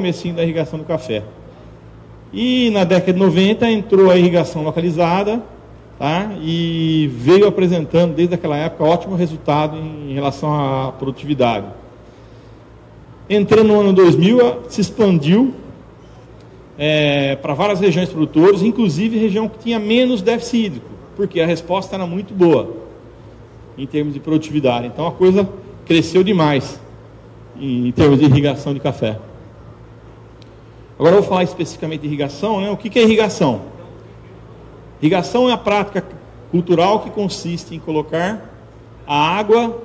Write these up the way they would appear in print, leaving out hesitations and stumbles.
comecinho da irrigação do café. E na década de 90 entrou a irrigação localizada, tá? E veio apresentando desde aquela época ótimo resultado em relação à produtividade. Entrando no ano 2000, se expandiu para várias regiões produtoras, inclusive região que tinha menos déficit hídrico, porque a resposta era muito boa em termos de produtividade. Então a coisa cresceu demais em termos de irrigação de café. Agora eu vou falar especificamente de irrigação, né? O que é irrigação? Irrigação é a prática cultural que consiste em colocar a água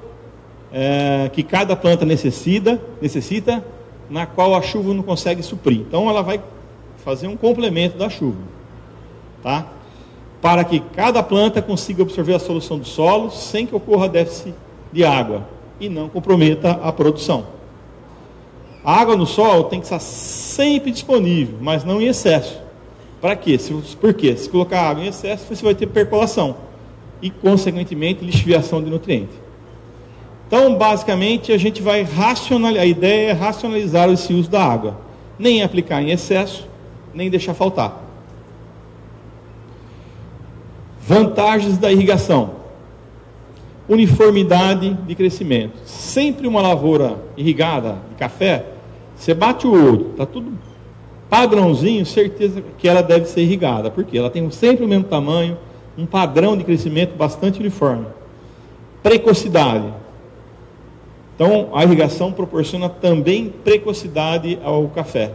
que cada planta necessita, na qual a chuva não consegue suprir. Então ela vai fazer um complemento da chuva, tá? Para que cada planta consiga absorver a solução do solo sem que ocorra déficit de água e não comprometa a produção. A água no solo tem que estar sempre disponível, mas não em excesso. Para quê? Por quê? Se colocar água em excesso, você vai ter percolação e, consequentemente, lixiviação de nutrientes. Então, basicamente, a gente vai racionalizar. A ideia é racionalizar esse uso da água. Nem aplicar em excesso, nem deixar faltar. Vantagens da irrigação. Uniformidade de crescimento. Sempre uma lavoura irrigada de café, você bate o olho, está tudo padrãozinho, certeza que ela deve ser irrigada, porque ela tem sempre o mesmo tamanho, um padrão de crescimento bastante uniforme. Precocidade. Então, a irrigação proporciona também precocidade ao café.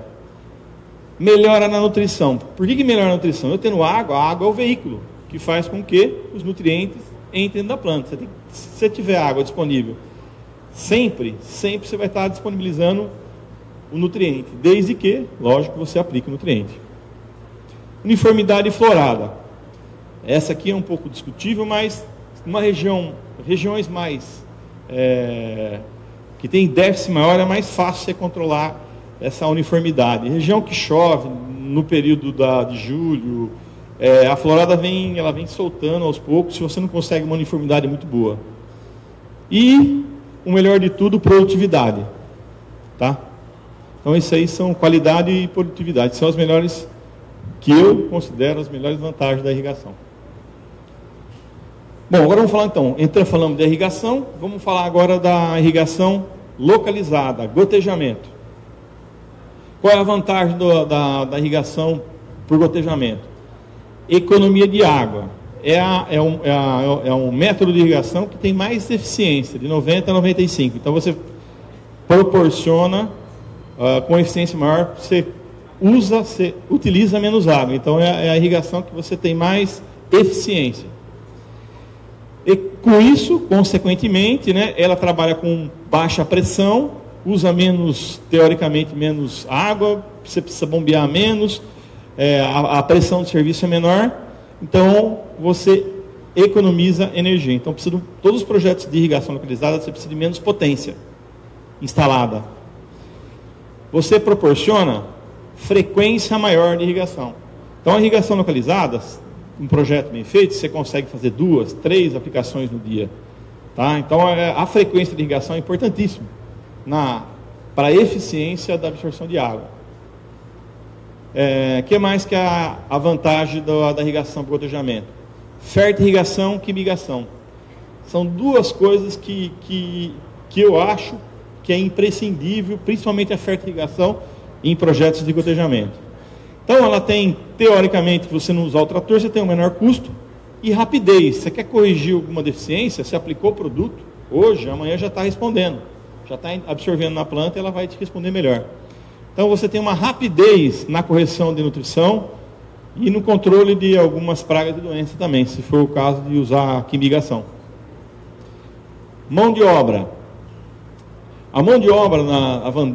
Melhora na nutrição. Por que melhora na nutrição? Eu tendo água, a água é o veículo que faz com que os nutrientes entrem na planta. Se você tiver água disponível, sempre você vai estar disponibilizando o nutriente, desde que, lógico, você aplique o nutriente. Uniformidade florada. Essa aqui é um pouco discutível, mas uma regiões mais que tem déficit maior, é mais fácil você controlar essa uniformidade. Região que chove no período de julho, a florada vem soltando aos poucos, se você não consegue uma uniformidade muito boa. E, o melhor de tudo, produtividade. Tá? Então, isso aí são qualidade e produtividade. São as melhores, que eu considero as melhores vantagens da irrigação. Bom, agora vamos falar então, falamos da irrigação, vamos falar agora da irrigação localizada, gotejamento. Qual é a vantagem da irrigação por gotejamento? Economia de água. É um método de irrigação que tem mais eficiência, de 90% a 95%. Então você proporciona com eficiência maior, você utiliza menos água. Então é a irrigação que você tem mais eficiência. E com isso, consequentemente, né, ela trabalha com baixa pressão, usa teoricamente menos água, você precisa bombear menos, a pressão do serviço é menor, então você economiza energia. Então, todos os projetos de irrigação localizada, você precisa de menos potência instalada. Você proporciona frequência maior de irrigação. Então, a irrigação localizada, um projeto bem feito, você consegue fazer 2, 3 aplicações no dia. Tá? Então, a frequência de irrigação é importantíssima para a eficiência da absorção de água. Que mais que a vantagem da irrigação por gotejamento? Fertirrigação, quimigação. São duas coisas que eu acho que é imprescindível, principalmente a fertirrigação em projetos de gotejamento. Então, ela tem, teoricamente, você não usar o trator, você tem um menor custo e rapidez. Você quer corrigir alguma deficiência, você aplicou o produto, hoje, amanhã já está respondendo. Já está absorvendo na planta e ela vai te responder melhor. Então, você tem uma rapidez na correção de nutrição e no controle de algumas pragas e doenças também, se for o caso de usar a quimigação. Mão de obra. A mão de obra,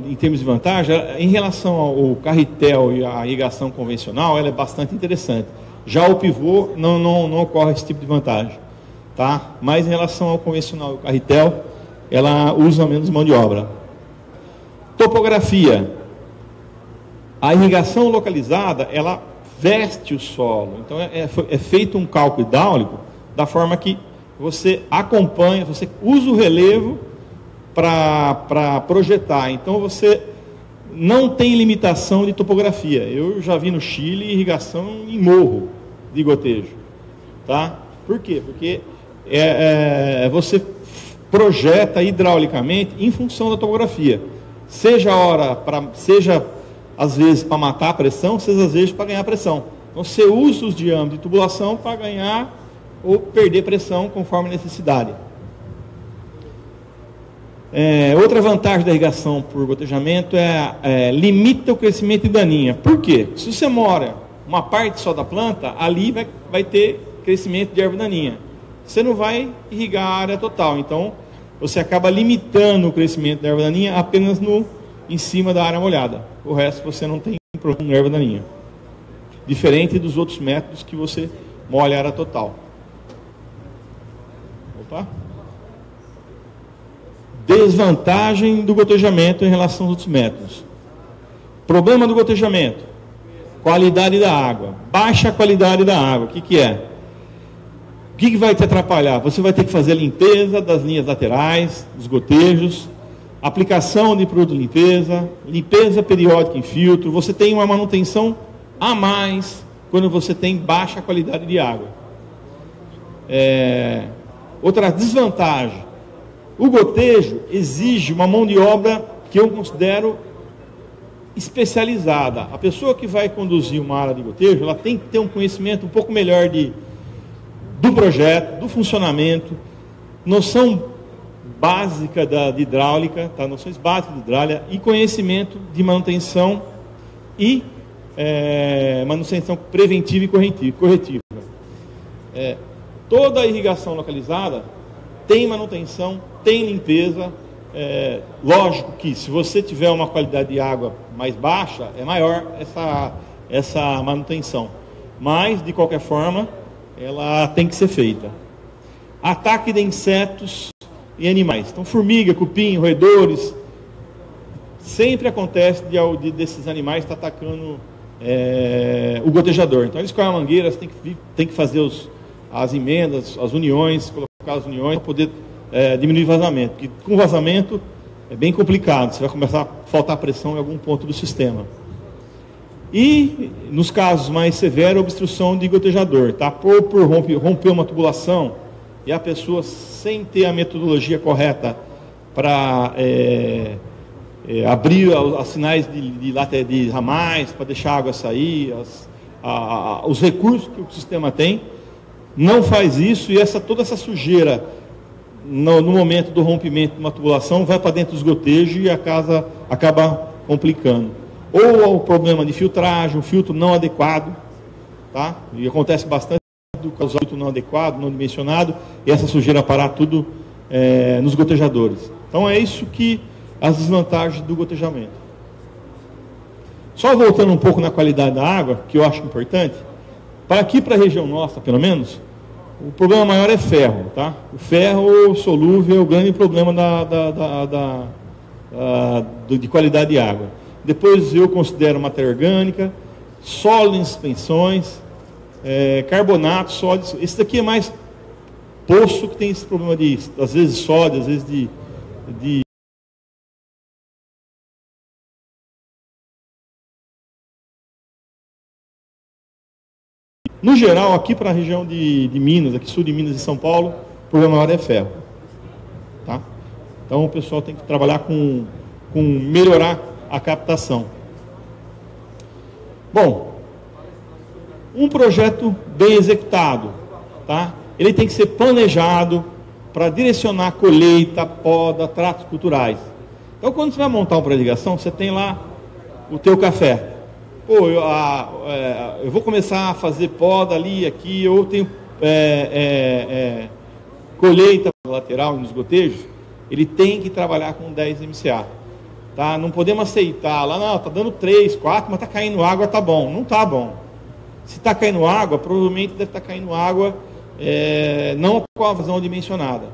em termos de vantagem, em relação ao carretel e à irrigação convencional, ela é bastante interessante. Já o pivô não ocorre esse tipo de vantagem. Tá? Mas em relação ao convencional e ao carretel, ela usa menos mão de obra. Topografia. A irrigação localizada, ela veste o solo. Então, é feito um cálculo hidráulico da forma que você acompanha, você usa o relevo para projetar. Então, você não tem limitação de topografia. Eu já vi no Chile irrigação em morro de gotejo. Tá? Por quê? Porque você projeta hidraulicamente em função da topografia. Seja às vezes para matar a pressão, seja às vezes para ganhar pressão. Então você usa os diâmetros de tubulação para ganhar ou perder pressão conforme a necessidade. Outra vantagem da irrigação por gotejamento limita o crescimento de daninha. Por quê? Se você mora uma parte só da planta, ali vai ter crescimento de erva daninha. Você não vai irrigar a área total, então você acaba limitando o crescimento da erva daninha apenas em cima da área molhada. O resto você não tem problema com erva daninha. Diferente dos outros métodos que você molha a área total. Opa! Desvantagem do gotejamento em relação aos outros métodos. Problema do gotejamento: qualidade da água. Baixa qualidade da água. O que é? O que vai te atrapalhar? Você vai ter que fazer a limpeza das linhas laterais, dos gotejos, aplicação de produto de limpeza, limpeza periódica em filtro. Você tem uma manutenção a mais quando você tem baixa qualidade de água. Outra desvantagem: o gotejo exige uma mão de obra que eu considero especializada. A pessoa que vai conduzir uma área de gotejo, ela tem que ter um conhecimento um pouco melhor do projeto, do funcionamento, noção básica de hidráulica, tá? Noções básicas de hidráulica e conhecimento de manutenção e manutenção preventiva e corretiva. Toda a irrigação localizada tem manutenção, tem limpeza. Lógico que se você tiver uma qualidade de água mais baixa, é maior essa manutenção. Mas, de qualquer forma, ela tem que ser feita. Ataque de insetos e animais. Então, formiga, cupim, roedores, sempre acontece desses animais estar atacando o gotejador. Então, eles com a mangueira, você tem que fazer as emendas, as uniões, colocar as uniões para poder diminuir vazamento. Porque com vazamento é bem complicado, você vai começar a faltar pressão em algum ponto do sistema. E, nos casos mais severos, obstrução de gotejador. Tá? Por romper uma tubulação e a pessoa, sem ter a metodologia correta para abrir os sinais de ramais, para deixar a água sair, os recursos que o sistema tem, não faz isso, e toda essa sujeira no momento do rompimento de uma tubulação vai para dentro dos gotejos e a casa acaba complicando. Ou o problema de filtragem, um filtro não adequado, tá? E acontece bastante do filtro não adequado, não dimensionado, e essa sujeira parar tudo nos gotejadores. Então é isso que as desvantagens do gotejamento. Só voltando um pouco na qualidade da água, que eu acho importante, para a região nossa, pelo menos, o problema maior é ferro, tá? O ferro solúvel é o grande problema de qualidade de água. Depois eu considero matéria orgânica, sólido em suspensões, carbonato, sólido. Esse daqui é mais poço que tem esse problema às vezes sódio, às vezes de No geral, aqui para a região de Minas, aqui sul de Minas e São Paulo, o problema maior é ferro. Tá? Então o pessoal tem que trabalhar com melhorar a captação. Bom, um projeto bem executado, tá? Ele tem que ser planejado para direcionar colheita, poda, tratos culturais. Então, quando você vai montar um projeto de irrigação, você tem lá o teu café. Pô, eu vou começar a fazer poda ali, aqui, ou tenho colheita lateral nos gotejos, ele tem que trabalhar com 10 MCA. Tá? Não podemos aceitar lá, não, está dando 3, 4, mas está caindo água, tá bom. Não está bom. Se está caindo água, provavelmente deve estar caindo água não com a vazão dimensionada.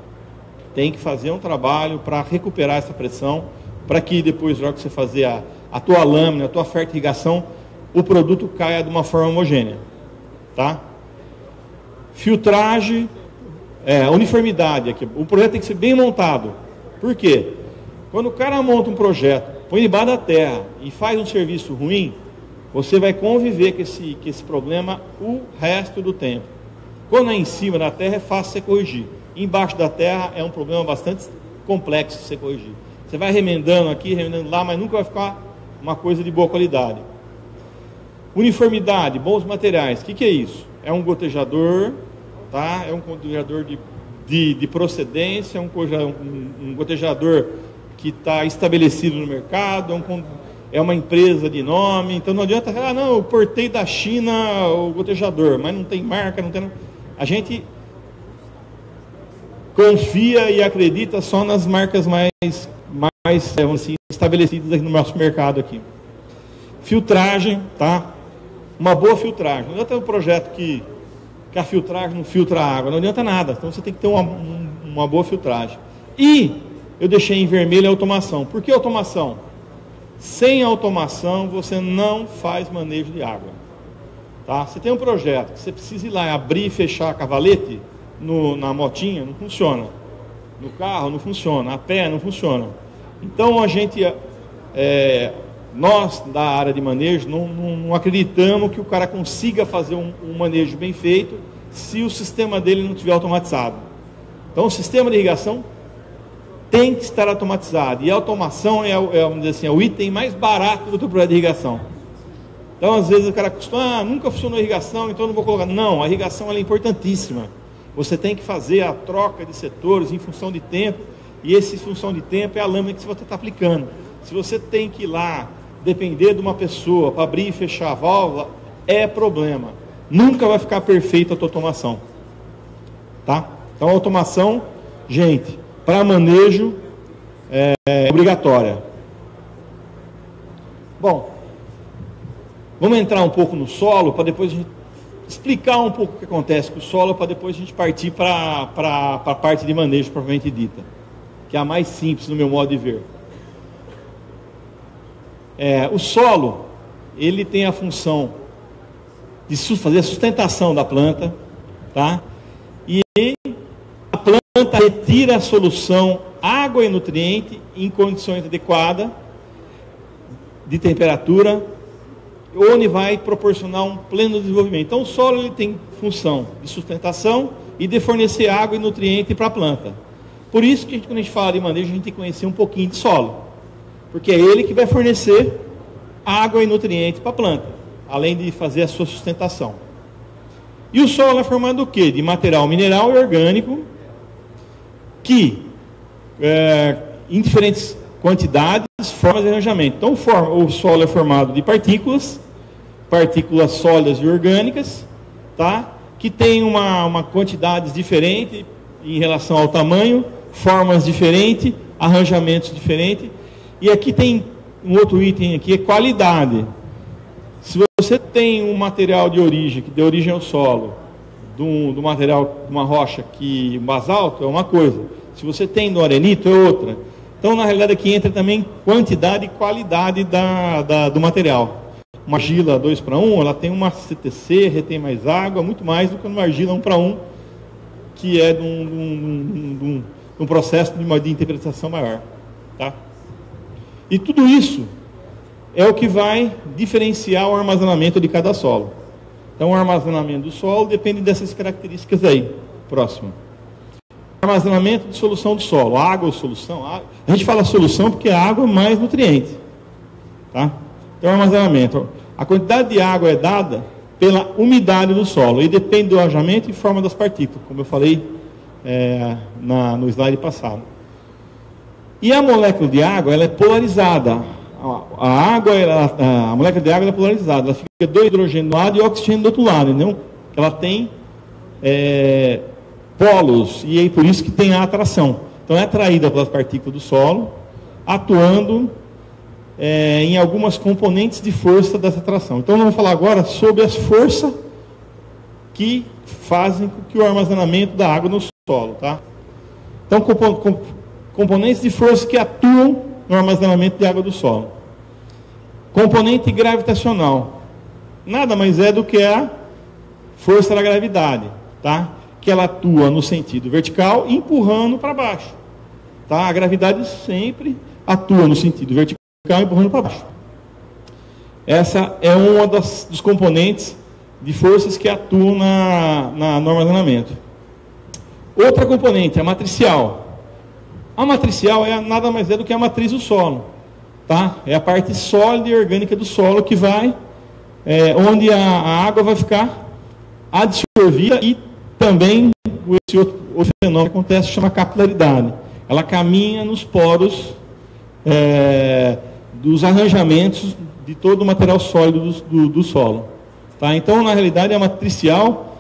Tem que fazer um trabalho para recuperar essa pressão, para que depois, na hora que você fazer a tua lâmina, a tua fertirrigação, o produto caia de uma forma homogênea. Tá? Filtragem, uniformidade. Aqui. O projeto tem que ser bem montado. Por quê? Quando o cara monta um projeto põe debaixo da terra e faz um serviço ruim, você vai conviver com esse problema o resto do tempo. Quando é em cima da terra é fácil você corrigir. Embaixo da terra é um problema bastante complexo de você corrigir. Você vai remendando aqui, remendando lá, mas nunca vai ficar uma coisa de boa qualidade. Uniformidade, bons materiais. O que é isso? É um gotejador, tá? É um gotejador de procedência, um gotejador que está estabelecido no mercado, é uma empresa de nome. Então não adianta falar, não, eu importei da China o gotejador, mas não tem marca, não tem... A gente confia e acredita só nas marcas mais assim, estabelecidas aqui no nosso mercado aqui. Filtragem, tá? Uma boa filtragem. Não adianta ter um projeto que a filtragem não filtra a água, não adianta nada. Então você tem que ter uma boa filtragem. E eu deixei em vermelho a automação. Por que automação? Sem automação você não faz manejo de água. Tá? Você tem um projeto que você precisa ir lá abrir e fechar a cavalete na motinha, não funciona. No carro não funciona, a pé não funciona. Então a gente, nós da área de manejo, não acreditamos que o cara consiga fazer um manejo bem feito se o sistema dele não estiver automatizado. Então o sistema de irrigação tem que estar automatizado. E a automação vamos dizer assim, é o item mais barato do teu projeto de irrigação. Então às vezes o cara costuma, nunca funcionou a irrigação, então não vou colocar. Não, a irrigação ela é importantíssima. Você tem que fazer a troca de setores em função de tempo, e essa função de tempo é a lâmina que você está aplicando. Se você tem que ir lá, depender de uma pessoa para abrir e fechar a válvula, é problema. Nunca vai ficar perfeita a tua automação. Tá? Então a automação, gente, para manejo é obrigatória. Bom, vamos entrar um pouco no solo, para depois a gente explicar um pouco o que acontece com o solo, para depois a gente partir para a parte de manejo propriamente dita, que é a mais simples no meu modo de ver. O solo, ele tem a função de fazer a sustentação da planta, tá? E a planta retira a solução água e nutriente em condições adequadas de temperatura, onde vai proporcionar um pleno desenvolvimento. Então o solo ele tem função de sustentação e de fornecer água e nutriente para a planta. Por isso que quando a gente fala de manejo, a gente tem que conhecer um pouquinho de solo, porque é ele que vai fornecer água e nutriente para a planta, além de fazer a sua sustentação. E o solo é formado do quê? De material mineral e orgânico, que em diferentes quantidades, formas de arranjamento. Então o solo é formado de partículas sólidas e orgânicas, tá? Que tem uma quantidade diferente em relação ao tamanho, formas diferentes, arranjamentos diferentes. E aqui tem um outro item aqui, é qualidade. Se você tem um material de origem, que dê origem ao solo, do material de uma rocha que basalto, é uma coisa. Se você tem do arenito, é outra. Então, na realidade, aqui entra também quantidade e qualidade do material. Uma argila 2:1, ela tem uma CTC, retém mais água, muito mais do que uma argila 1:1, que é de um processo de interpretação maior. Tá? E tudo isso é o que vai diferenciar o armazenamento de cada solo. Então, o armazenamento do solo depende dessas características aí. Próximo. Armazenamento de solução do solo. Água ou solução? A gente fala solução porque a água é mais nutriente. Tá? Então, armazenamento. A quantidade de água é dada pela umidade do solo e depende do alojamento e forma das partículas, como eu falei no slide passado. E a molécula de água ela é polarizada. A molécula de água é polarizada. Ela fica 2 hidrogênio de um lado e oxigênio do outro lado. Entendeu? Ela tem polos e é por isso que tem a atração. Então é atraída pelas partículas do solo, atuando em algumas componentes de força dessa atração. Então vamos falar agora sobre as forças que fazem com que o armazenamento da água no solo, tá? Então componentes de força que atuam no armazenamento de água do solo. Componente gravitacional, nada mais é do que a força da gravidade, tá? Que ela atua no sentido vertical, empurrando para baixo, tá? A gravidade sempre atua no sentido vertical, e empurrando para baixo. Essa é uma dos componentes de forças que atuam no armazenamento. Outra componente, a matricial. A matricial nada mais é do que a matriz do solo. Tá? É a parte sólida e orgânica do solo que vai, onde a água vai ficar absorvida, e também esse outro fenômeno que acontece chama capilaridade. Ela caminha nos poros dos arranjamentos de todo o material sólido do solo. Tá? Então, na realidade, a matricial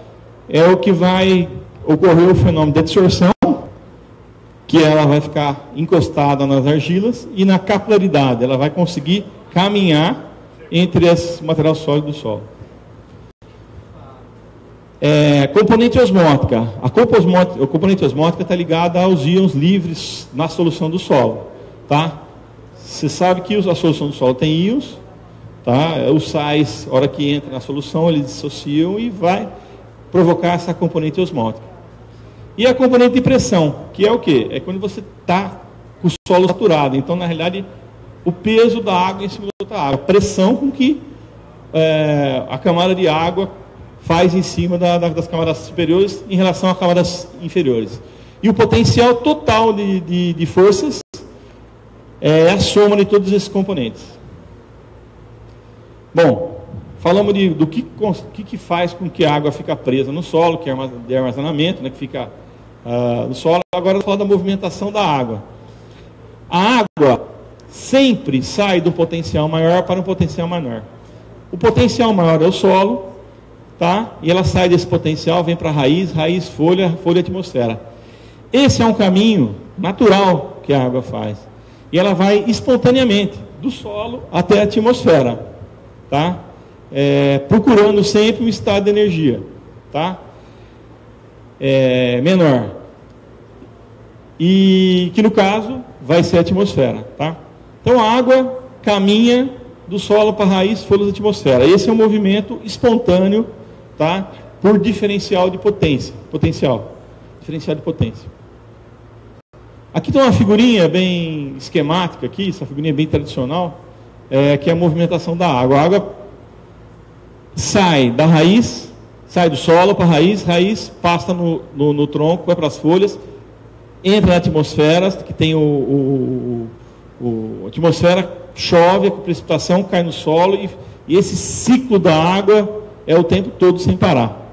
é o que vai ocorrer o fenômeno de adsorção, que ela vai ficar encostada nas argilas, e na capilaridade ela vai conseguir caminhar entre esse material sólido do solo. Componente osmótica. A componente osmótica está ligada aos íons livres na solução do solo. Tá? Você sabe que a solução do solo tem íons, tá? Os sais, na hora que entra na solução, eles dissociam e vai provocar essa componente osmótica. E a componente de pressão, que é o quê? É quando você está com o solo saturado. Então, na realidade, o peso da água em cima da outra água. A pressão com que a camada de água faz em cima das camadas superiores em relação às camadas inferiores. E o potencial total de forças é a soma de todos esses componentes. Bom, falamos do que faz com que a água fica presa no solo, que é de armazenamento, né, que fica no solo. Agora vamos falar da movimentação da água. A água sempre sai do potencial maior para um potencial menor. O potencial maior é o solo, tá? E ela sai desse potencial, vem para a raiz, folha, atmosfera. Esse é um caminho natural que a água faz. E ela vai espontaneamente do solo até a atmosfera, tá? Procurando sempre um estado de energia, tá? Menor. E que no caso vai ser a atmosfera, tá? Então a água caminha do solo para a raiz, folhas, atmosfera. Esse é um movimento espontâneo, tá? Por diferencial de potência. Diferencial de potência. Aqui tem uma figurinha bem esquemática aqui, essa figurinha bem tradicional, que é a movimentação da água. A água sai da raiz, sai do solo para a raiz passa no tronco, vai para as folhas, entra na atmosfera, que tem a atmosfera, chove, a precipitação cai no solo, e esse ciclo da água é o tempo todo sem parar.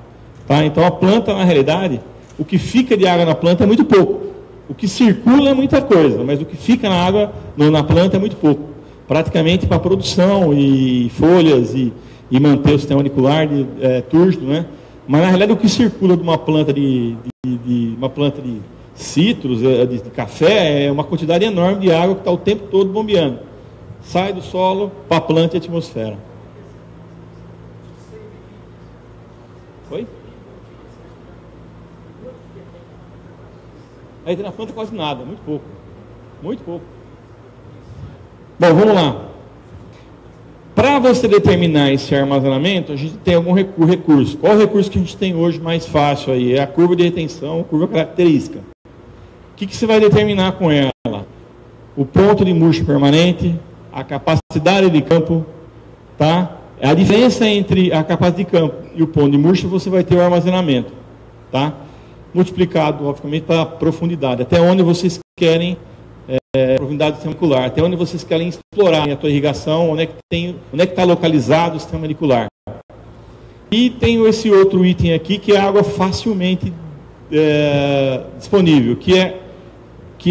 Tá? Então a planta, na realidade, o que fica de água na planta é muito pouco. O que circula é muita coisa, mas o que fica na água, na planta, é muito pouco. Praticamente para produção e folhas e manter o sistema radicular túrgido, né? Mas na realidade o que circula de uma planta de citros, de café, é uma quantidade enorme de água que está o tempo todo bombeando. Sai do solo para a planta e a atmosfera. Oi? Aí na planta quase nada, muito pouco. Muito pouco. Bom, vamos lá. Para você determinar esse armazenamento, a gente tem algum recurso. Qual é o recurso que a gente tem hoje mais fácil aí? É a curva de retenção, curva característica. O que você vai determinar com ela? O ponto de murcho permanente, a capacidade de campo, tá? A diferença entre a capacidade de campo e o ponto de murcho, você vai ter o armazenamento, tá? Multiplicado, obviamente, para a profundidade. Até onde vocês querem, profundidade do sistema radicular. Até onde vocês querem explorar a tua irrigação, onde é que está localizado o sistema radicular. E tem esse outro item aqui, que é água facilmente disponível, que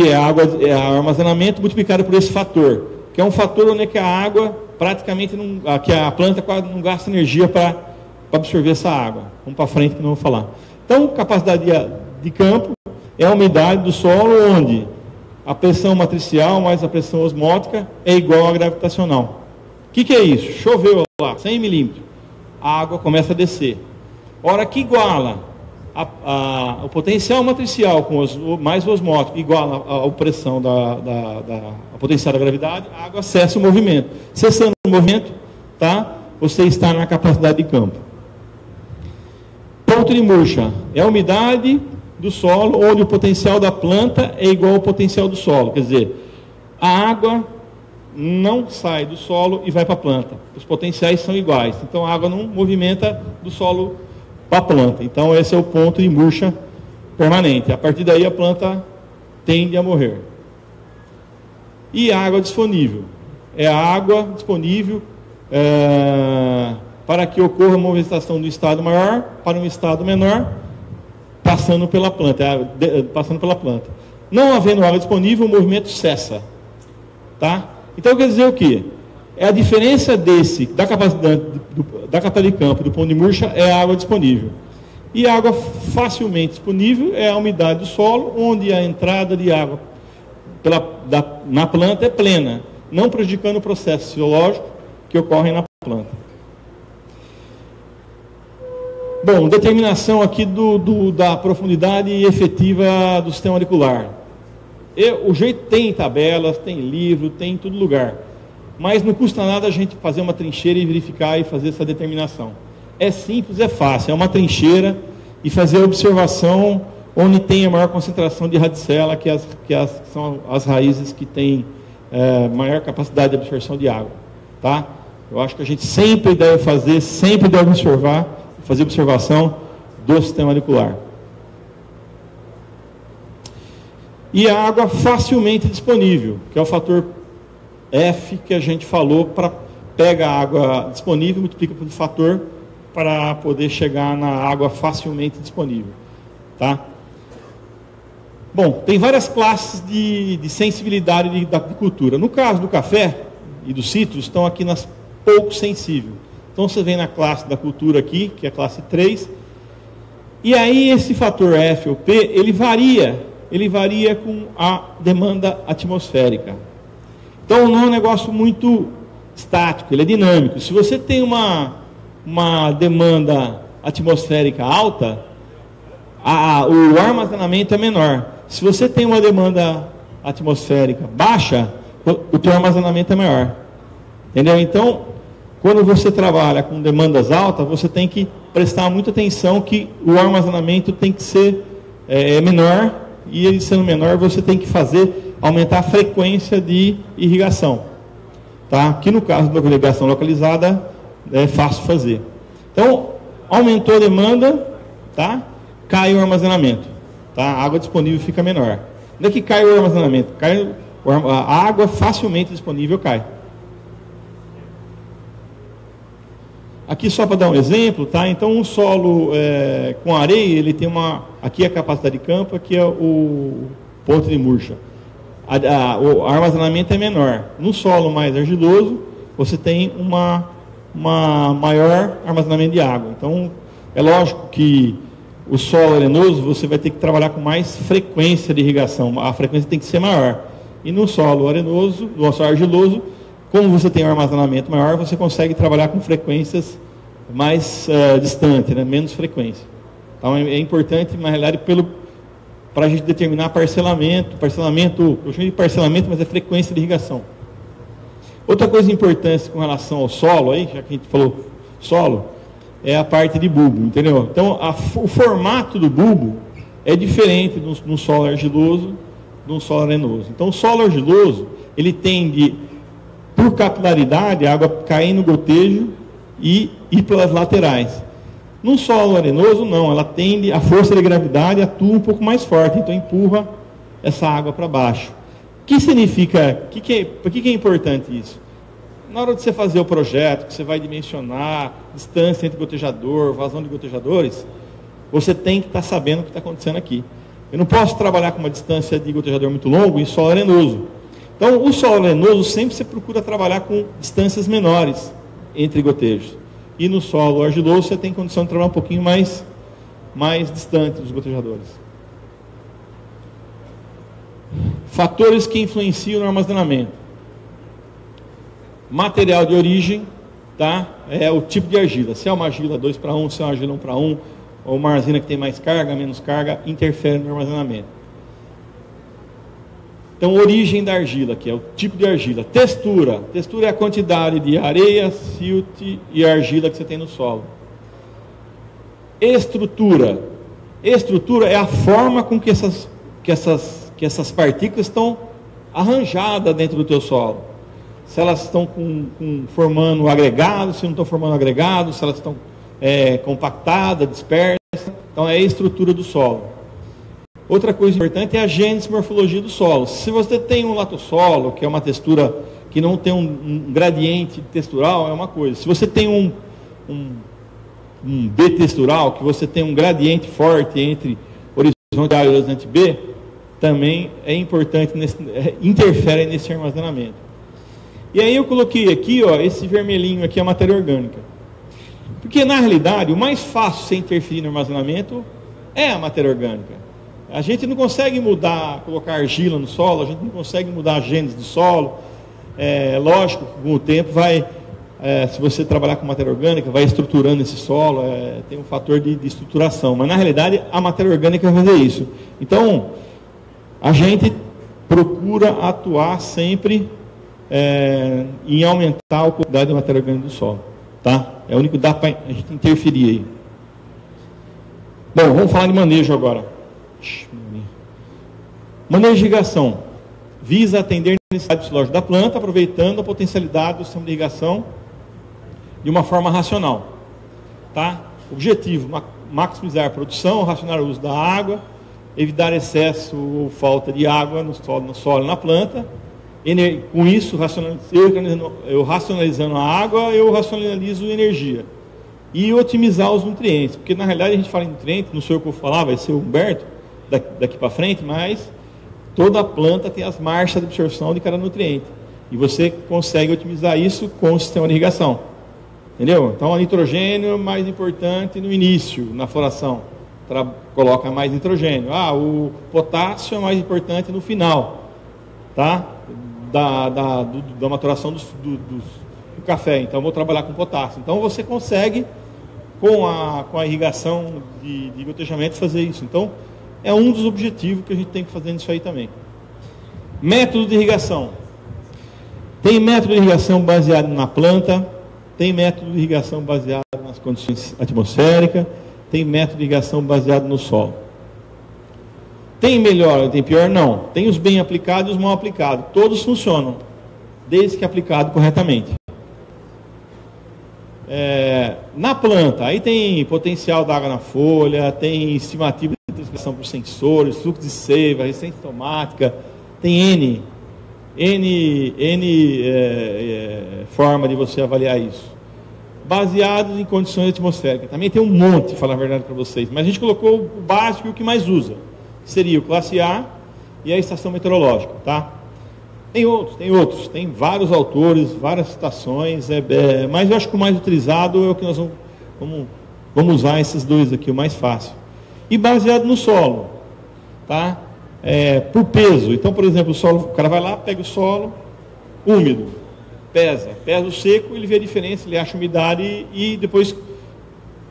é água, armazenamento multiplicado por esse fator, que é um fator onde é que a água praticamente que a planta quase não gasta energia para absorver essa água. Vamos para frente que não vou falar. Então, capacidade de campo é a umidade do solo, onde a pressão matricial mais a pressão osmótica é igual à gravitacional. O que é isso? Choveu lá, 100 milímetros. A água começa a descer. Hora que iguala o potencial matricial mais o osmótico, iguala a pressão a potencial da gravidade, a água cessa o movimento. Cessando o movimento, tá? Você está na capacidade de campo. Ponto de murcha é a umidade do solo, onde o potencial da planta é igual ao potencial do solo. Quer dizer, a água não sai do solo e vai para a planta. Os potenciais são iguais. Então, a água não movimenta do solo para a planta. Então, esse é o ponto de murcha permanente. A partir daí, a planta tende a morrer. E a água disponível. É a água disponível para que ocorra a movimentação do estado maior para um estado menor, passando pela planta. Não havendo água disponível, o movimento cessa. Tá? Então, quer dizer o quê? É a diferença da capacidade de campo do ponto de murcha é a água disponível. E a água facilmente disponível é a umidade do solo, onde a entrada de água na planta é plena, não prejudicando o processo fisiológico que ocorre na planta. Bom, determinação aqui da profundidade efetiva do sistema auricular. O jeito tem tabelas, tem livro, tem em todo lugar. Mas não custa nada a gente fazer uma trincheira e verificar e fazer essa determinação. É simples, é fácil. É uma trincheira e fazer a observação onde tem a maior concentração de radicela, que são as raízes que têm maior capacidade de absorção de água. Tá? Eu acho que a gente sempre deve fazer observação do sistema auricular. E a água facilmente disponível, que é o fator F que a gente falou, pega a água disponível, multiplica pelo fator para poder chegar na água facilmente disponível. Tá? Bom, tem várias classes de sensibilidade da apicultura. No caso do café e dos citros, estão aqui nas pouco sensível. Então você vem na classe da cultura aqui, que é a classe 3, e aí esse fator F ou P, ele varia com a demanda atmosférica. Então não é um negócio muito estático, ele é dinâmico. Se você tem uma demanda atmosférica alta, o armazenamento é menor. Se você tem uma demanda atmosférica baixa, o teu armazenamento é maior. Entendeu? Então, quando você trabalha com demandas altas, você tem que prestar muita atenção que o armazenamento tem que ser menor, e ele sendo menor, você tem que aumentar a frequência de irrigação. Tá? Que no caso da irrigação localizada, é fácil fazer. Então, aumentou a demanda, tá? Cai o armazenamento. Tá? A água disponível fica menor. Não é que cai o armazenamento, a água facilmente disponível cai. Aqui só para dar um exemplo, tá? Então um solo com areia, ele tem aqui é a capacidade de campo, aqui é o ponto de murcha. O armazenamento é menor. No solo mais argiloso, você tem uma maior armazenamento de água. Então, é lógico que o solo arenoso, você vai ter que trabalhar com mais frequência de irrigação. A frequência tem que ser maior. E no solo arenoso, no solo argiloso, como você tem um armazenamento maior, você consegue trabalhar com frequências mais distantes, né? Menos frequência. Então, é importante, na realidade, para a gente determinar parcelamento, eu chamo de parcelamento, mas é frequência de irrigação. Outra coisa importante com relação ao solo, aí, já que a gente falou solo, é a parte de bulbo, entendeu? Então, o formato do bulbo é diferente no solo argiloso do solo arenoso. Então, o solo argiloso, ele tende, por capilaridade, a água cair no gotejo e ir pelas laterais. No solo arenoso, não, ela tende, a força de gravidade atua um pouco mais forte, então empurra essa água para baixo. O que significa, por que é importante isso? Na hora de você fazer o projeto, que você vai dimensionar distância entre gotejador, vazão de gotejadores, você tem que estar sabendo o que está acontecendo aqui. Eu não posso trabalhar com uma distância de gotejador muito longo em solo arenoso. Então, o solo arenoso sempre você procura trabalhar com distâncias menores entre gotejos. E no solo argiloso você tem condição de trabalhar um pouquinho mais distante dos gotejadores. Fatores que influenciam no armazenamento. Material de origem, tá? É o tipo de argila. Se é uma argila 2:1, se é uma argila 1:1, ou uma argila que tem mais carga, menos carga, interfere no armazenamento. Então, origem da argila, que é o tipo de argila. Textura. Textura é a quantidade de areia, silt e argila que você tem no solo. Estrutura. Estrutura é a forma com que essas partículas estão arranjadas dentro do teu solo. se elas estão formando agregado, se não estão formando agregado, se elas estão compactadas, dispersas. Então, é a estrutura do solo. Outra coisa importante é a gênese e morfologia do solo. Se você tem um latossolo, que é uma textura que não tem um gradiente textural, é uma coisa. Se você tem um B-textural, que você tem um gradiente forte entre horizonte A e horizonte B, também é importante, interfere nesse armazenamento. E aí eu coloquei aqui, ó, esse vermelhinho aqui é a matéria orgânica. Porque, na realidade, o mais fácil sem interferir no armazenamento é a matéria orgânica. A gente não consegue mudar, colocar argila no solo, a gente não consegue mudar a gênese do solo. Lógico, com o tempo se você trabalhar com matéria orgânica, vai estruturando esse solo, tem um fator de estruturação. Mas, na realidade, a matéria orgânica vai fazer isso. Então, a gente procura atuar sempre em aumentar a quantidade de matéria orgânica do solo. Tá? É o único que dá para a gente interferir aí. Bom, vamos falar de manejo agora. Manejo de irrigação. Visa atender a necessidade fisiológica da planta, aproveitando a potencialidade do sistema de irrigação de uma forma racional. Tá? Objetivo, maximizar a produção, racionar o uso da água, evitar excesso ou falta de água no solo e na planta. Com isso, eu racionalizando a água, eu racionalizo energia. E otimizar os nutrientes. Porque, na realidade, a gente fala em nutrientes, não sou eu que vou falar, vai ser o Humberto, daqui para frente, mas toda planta tem as marchas de absorção de cada nutriente. E você consegue otimizar isso com o sistema de irrigação. Entendeu? Então, o nitrogênio é mais importante no início, na floração. Coloca mais nitrogênio. O potássio é mais importante no final. Tá? Da maturação do café. Então, eu vou trabalhar com potássio. Então, você consegue, com a irrigação de gotejamento, fazer isso. Então, é um dos objetivos que a gente tem que fazer nisso aí também. Método de irrigação. Tem método de irrigação baseado na planta, tem método de irrigação baseado nas condições atmosféricas, tem método de irrigação baseado no solo. Tem melhor, tem pior? Não. Tem os bem aplicados e os mal aplicados. Todos funcionam, desde que aplicado corretamente. Na planta, aí tem potencial da água na folha, tem estimativa de transmissão por sensores, fluxo de seiva, resistência tomática, tem forma de você avaliar isso. Baseados em condições atmosféricas. Também tem um monte, falar a verdade para vocês, mas a gente colocou o básico e o que mais usa. Seria o classe A e a estação meteorológica, tá? Tem outros, tem vários autores, várias citações, mas eu acho que o mais utilizado é o que nós vamos usar esses dois aqui, o mais fácil. E baseado no solo, tá? Por peso. Então, por exemplo, o cara vai lá, pega o solo úmido, pesa o seco, ele vê a diferença, ele acha a umidade e depois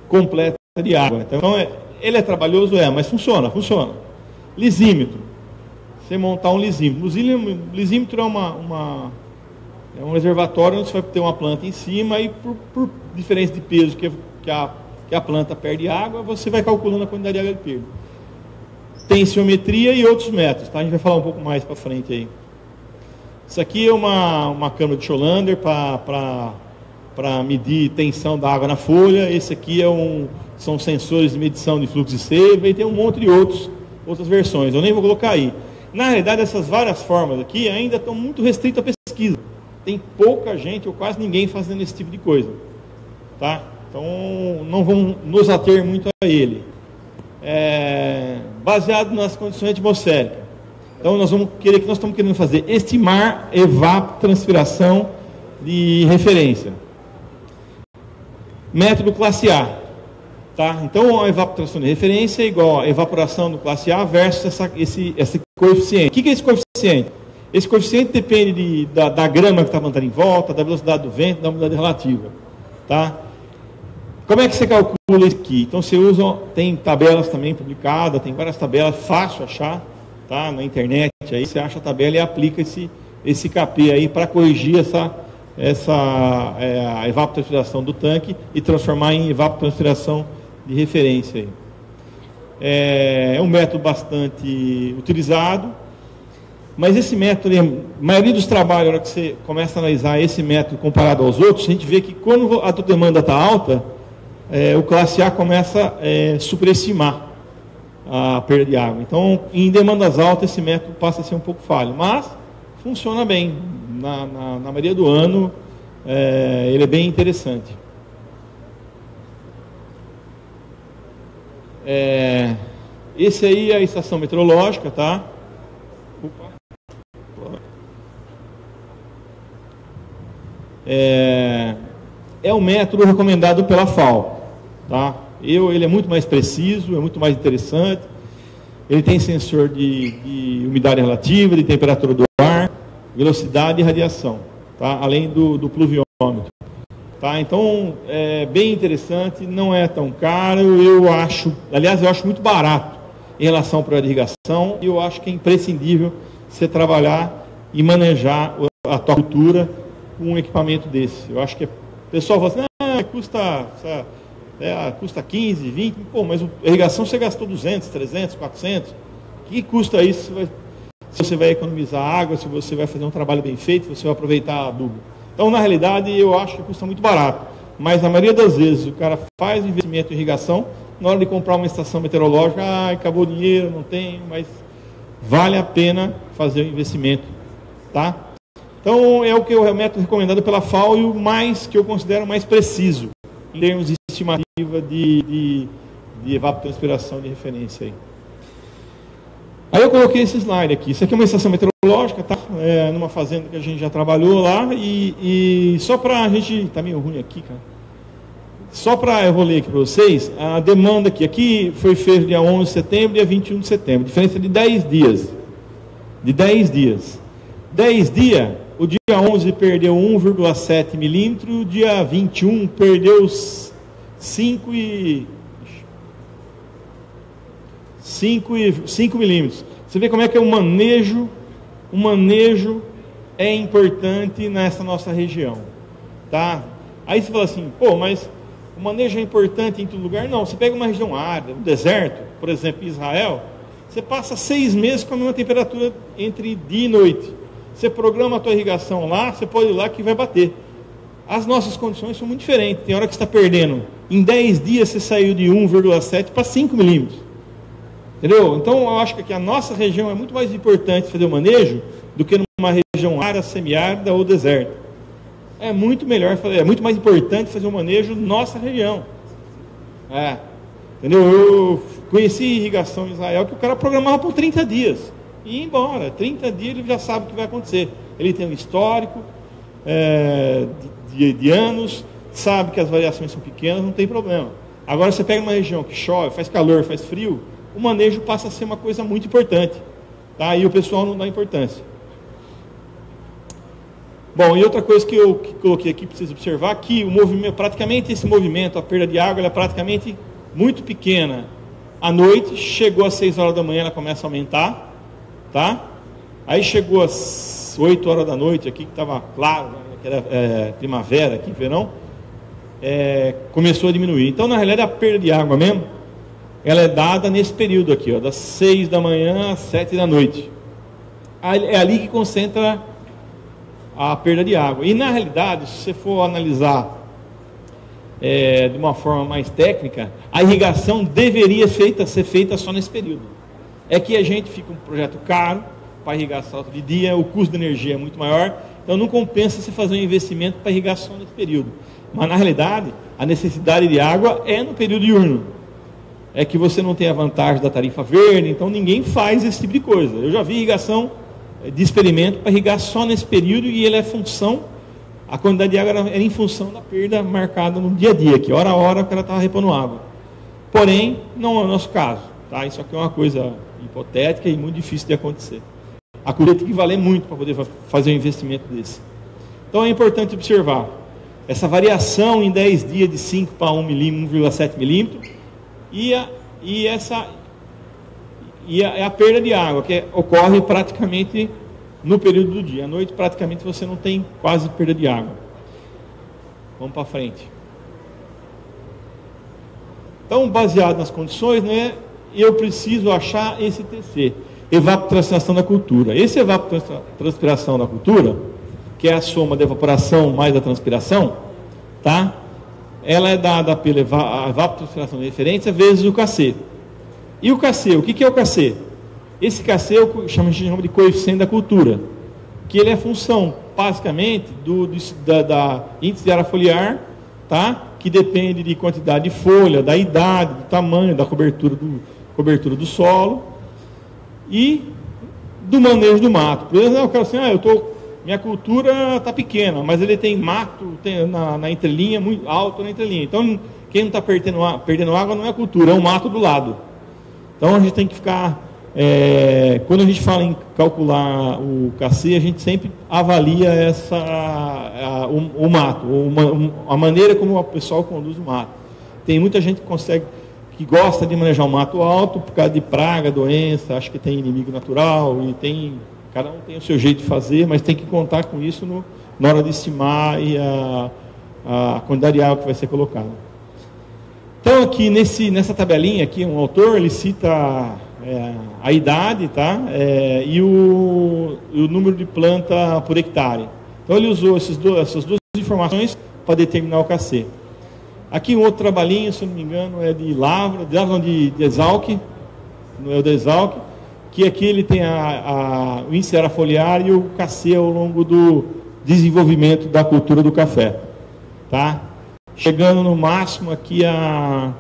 completa de água. Então, ele é trabalhoso, mas funciona. Lisímetro. Você montar um lisímetro. Lisímetro é um reservatório onde você vai ter uma planta em cima e por diferença de peso que a planta perde água, você vai calculando a quantidade de água que perde. Tem geometria e outros métodos, tá? A gente vai falar um pouco mais para frente aí. Isso aqui é uma câmara de Scholander para medir tensão da água na folha. Esse aqui são sensores de medição de fluxo de seiva e tem um monte de outras versões. Eu nem vou colocar aí. Na realidade, essas várias formas aqui ainda estão muito restritas à pesquisa. Tem pouca gente ou quase ninguém fazendo esse tipo de coisa. Tá? Então, não vamos nos ater muito a ele. Baseado nas condições atmosféricas. Então, nós estamos querendo fazer estimar evapotranspiração de referência. Método classe A. Tá? Então, a evapotranspiração de referência é igual a evaporação do classe A versus esse coeficiente. O que é esse coeficiente? Esse coeficiente depende da grama que está plantando em volta, da velocidade do vento, da umidade relativa. Tá? Como é que você calcula isso aqui? Então, tem tabelas também publicadas, tem várias tabelas, fácil achar, tá? Na internet, aí você acha a tabela e aplica esse KP aí para corrigir a evapotranspiração do tanque e transformar em evapotranspiração de referência aí. É um método bastante utilizado. Mas esse método, a maioria dos trabalhos, na hora que você começa a analisar esse método comparado aos outros, a gente vê que quando a tua demanda está alta, o classe A começa a superestimar a perda de água. Então, em demandas altas, esse método passa a ser um pouco falho, mas funciona bem. Na maioria do ano, ele é bem interessante. Esse aí é a estação meteorológica, tá? É o método recomendado pela FAO, tá? Ele é muito mais preciso, é muito mais interessante. Ele tem sensor de umidade relativa, de temperatura do ar, velocidade e radiação, tá? Além do pluviômetro. Tá? Então, é bem interessante, não é tão caro, eu acho muito barato em relação ao projeto de irrigação, e eu acho que é imprescindível você trabalhar e manejar a tua cultura com um equipamento desse. Eu acho que o pessoal fala assim, custa 15, 20, pô, mas a irrigação você gastou 200, 300, 400, que custa isso? Se você vai economizar água, se você vai fazer um trabalho bem feito, se você vai aproveitar adubo. Então, na realidade, eu acho que custa muito barato. Mas, na maioria das vezes, o cara faz o investimento em irrigação, na hora de comprar uma estação meteorológica, acabou o dinheiro, não tem, mas vale a pena fazer o investimento, tá? Então, é o método recomendado pela FAO e o mais que eu considero mais preciso, em termos de estimativa de evapotranspiração de referência aí. Aí eu coloquei esse slide aqui. Isso aqui é uma estação meteorológica, tá? Numa fazenda que a gente já trabalhou lá. E só para a gente... Tá meio ruim aqui, cara. Só para... Eu vou ler aqui para vocês. A demanda aqui foi feita dia 11 de setembro e dia 21 de setembro. Diferença de 10 dias. De 10 dias. 10 dias, o dia 11 perdeu 1,7 milímetros. O dia 21 perdeu 5 milímetros. Você vê como é que é o manejo é importante nessa nossa região, tá? Aí você fala assim, pô, mas o manejo é importante em todo lugar? Não, você pega uma região árida, um deserto, por exemplo, Israel, você passa 6 meses com a mesma temperatura entre dia e noite. Você programa a tua irrigação lá, você pode ir lá que vai bater. As nossas condições são muito diferentes. Tem hora que você está perdendo. Em 10 dias você saiu de 1,7 para 5 milímetros. Entendeu? Então, eu acho que aqui a nossa região é muito mais importante fazer o manejo do que numa região árida, semiárida ou deserto. É muito melhor, é muito mais importante fazer o manejo na nossa região. Entendeu? Eu conheci irrigação em Israel que o cara programava por 30 dias. E ia embora. 30 dias ele já sabe o que vai acontecer. Ele tem um histórico de anos, sabe que as variações são pequenas, não tem problema. Agora, você pega uma região que chove, faz calor, faz frio, o manejo passa a ser uma coisa muito importante, tá? E o pessoal não dá importância. Bom, e outra coisa que eu coloquei aqui, preciso observar, que o movimento, praticamente esse movimento, a perda de água, ela é praticamente muito pequena. À noite, chegou às 6 horas da manhã, ela começa a aumentar, tá? Aí chegou às 8 horas da noite, aqui que estava claro, né, que era primavera, aqui verão, começou a diminuir. Então, na realidade, a perda de água mesmo, ela é dada nesse período aqui, ó, das 6 da manhã às 7 da noite. É ali que concentra a perda de água. E na realidade, se você for analisar de uma forma mais técnica, a irrigação deveria ser feita só nesse período. É que a gente fica um projeto caro para irrigar salto de dia, o custo de energia é muito maior, então não compensa você fazer um investimento para irrigação nesse período. Mas na realidade, a necessidade de água é no período diurno. É que você não tem a vantagem da tarifa verde, então ninguém faz esse tipo de coisa. Eu já vi irrigação de experimento para irrigar só nesse período e ele é função, a quantidade de água era em função da perda marcada no dia a dia, que hora a hora o cara estava repondo água. Porém, não é o nosso caso, tá? Isso aqui é uma coisa hipotética e muito difícil de acontecer. A colheita tem que valer muito para poder fazer um investimento desse. Então é importante observar essa variação em 10 dias de 5 para 1 milímetro, 1,7 milímetro, e a perda de água, que ocorre praticamente no período do dia. À noite, praticamente, você não tem quase perda de água. Vamos para frente. Então, baseado nas condições, né, eu preciso achar esse TC. evapotranspiração da cultura. Esse evapotranspiração da cultura, que é a soma da evaporação mais da transpiração, tá? Ela é dada pela evapotranspiração de referência vezes o Kc. E o Kc, o que é o Kc? Esse Kc a gente chama de coeficiente da cultura, que ele é função, basicamente, da índice de área foliar, tá? Que depende de quantidade de folha, da idade, do tamanho, da cobertura do solo e do manejo do mato. Por exemplo, eu quero assim, minha cultura está pequena, mas ele tem mato na entrelinha, muito alto na entrelinha. Então, quem não está perdendo água não é a cultura, é o mato do lado. Então, a gente tem que ficar... quando a gente fala em calcular o Kc, a gente sempre avalia o mato, a maneira como o pessoal conduz o mato. Tem muita gente que gosta de manejar o mato alto por causa de praga, doença, acho que tem inimigo natural, e cada um tem o seu jeito de fazer, mas tem que contar com isso na hora de estimar a quantidade de água que vai ser colocada. Então, aqui nessa tabelinha, aqui, um autor ele cita a idade, tá? E o número de planta por hectare. Então, ele usou essas duas informações para determinar o Kc. Aqui um outro trabalhinho, se eu não me engano, é de lavra, de Exalc, não é o de Exalc, que aqui ele tem o índice área foliar e o Kc ao longo do desenvolvimento da cultura do café, tá? Chegando no máximo aqui a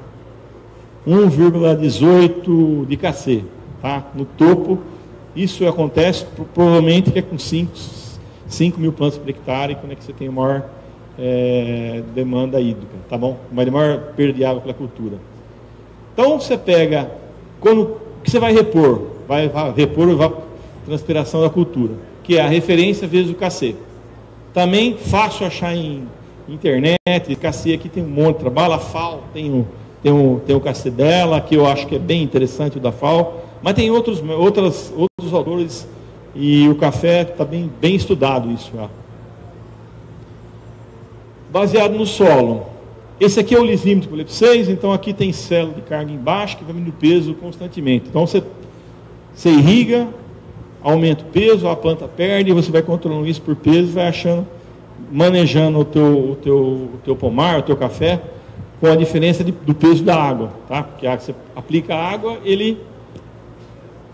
1,18 de Kc, tá? No topo. Isso acontece provavelmente que é com 5 mil plantas por hectare, quando é que você tem maior demanda hídrica, tá bom? Maior perda de água pela cultura. Então você pega, o que você vai repor? Vai repor a transpiração da cultura, que é a referência vezes o Kc. Também fácil achar em internet, Kc aqui tem um monte de trabalho, a FAO tem o Kc dela, que eu acho que é bem interessante o da FAO, mas tem outros autores, e o café está bem estudado isso já. Baseado no solo. Esse aqui é o lisímetro por 6, então aqui tem célula de carga embaixo, que vai diminuindo o peso constantemente. Então você irriga, aumenta o peso, a planta perde, e você vai controlando isso por peso, vai manejando o teu pomar, o teu café, com a diferença do peso da água, tá? Porque você aplica a água, ele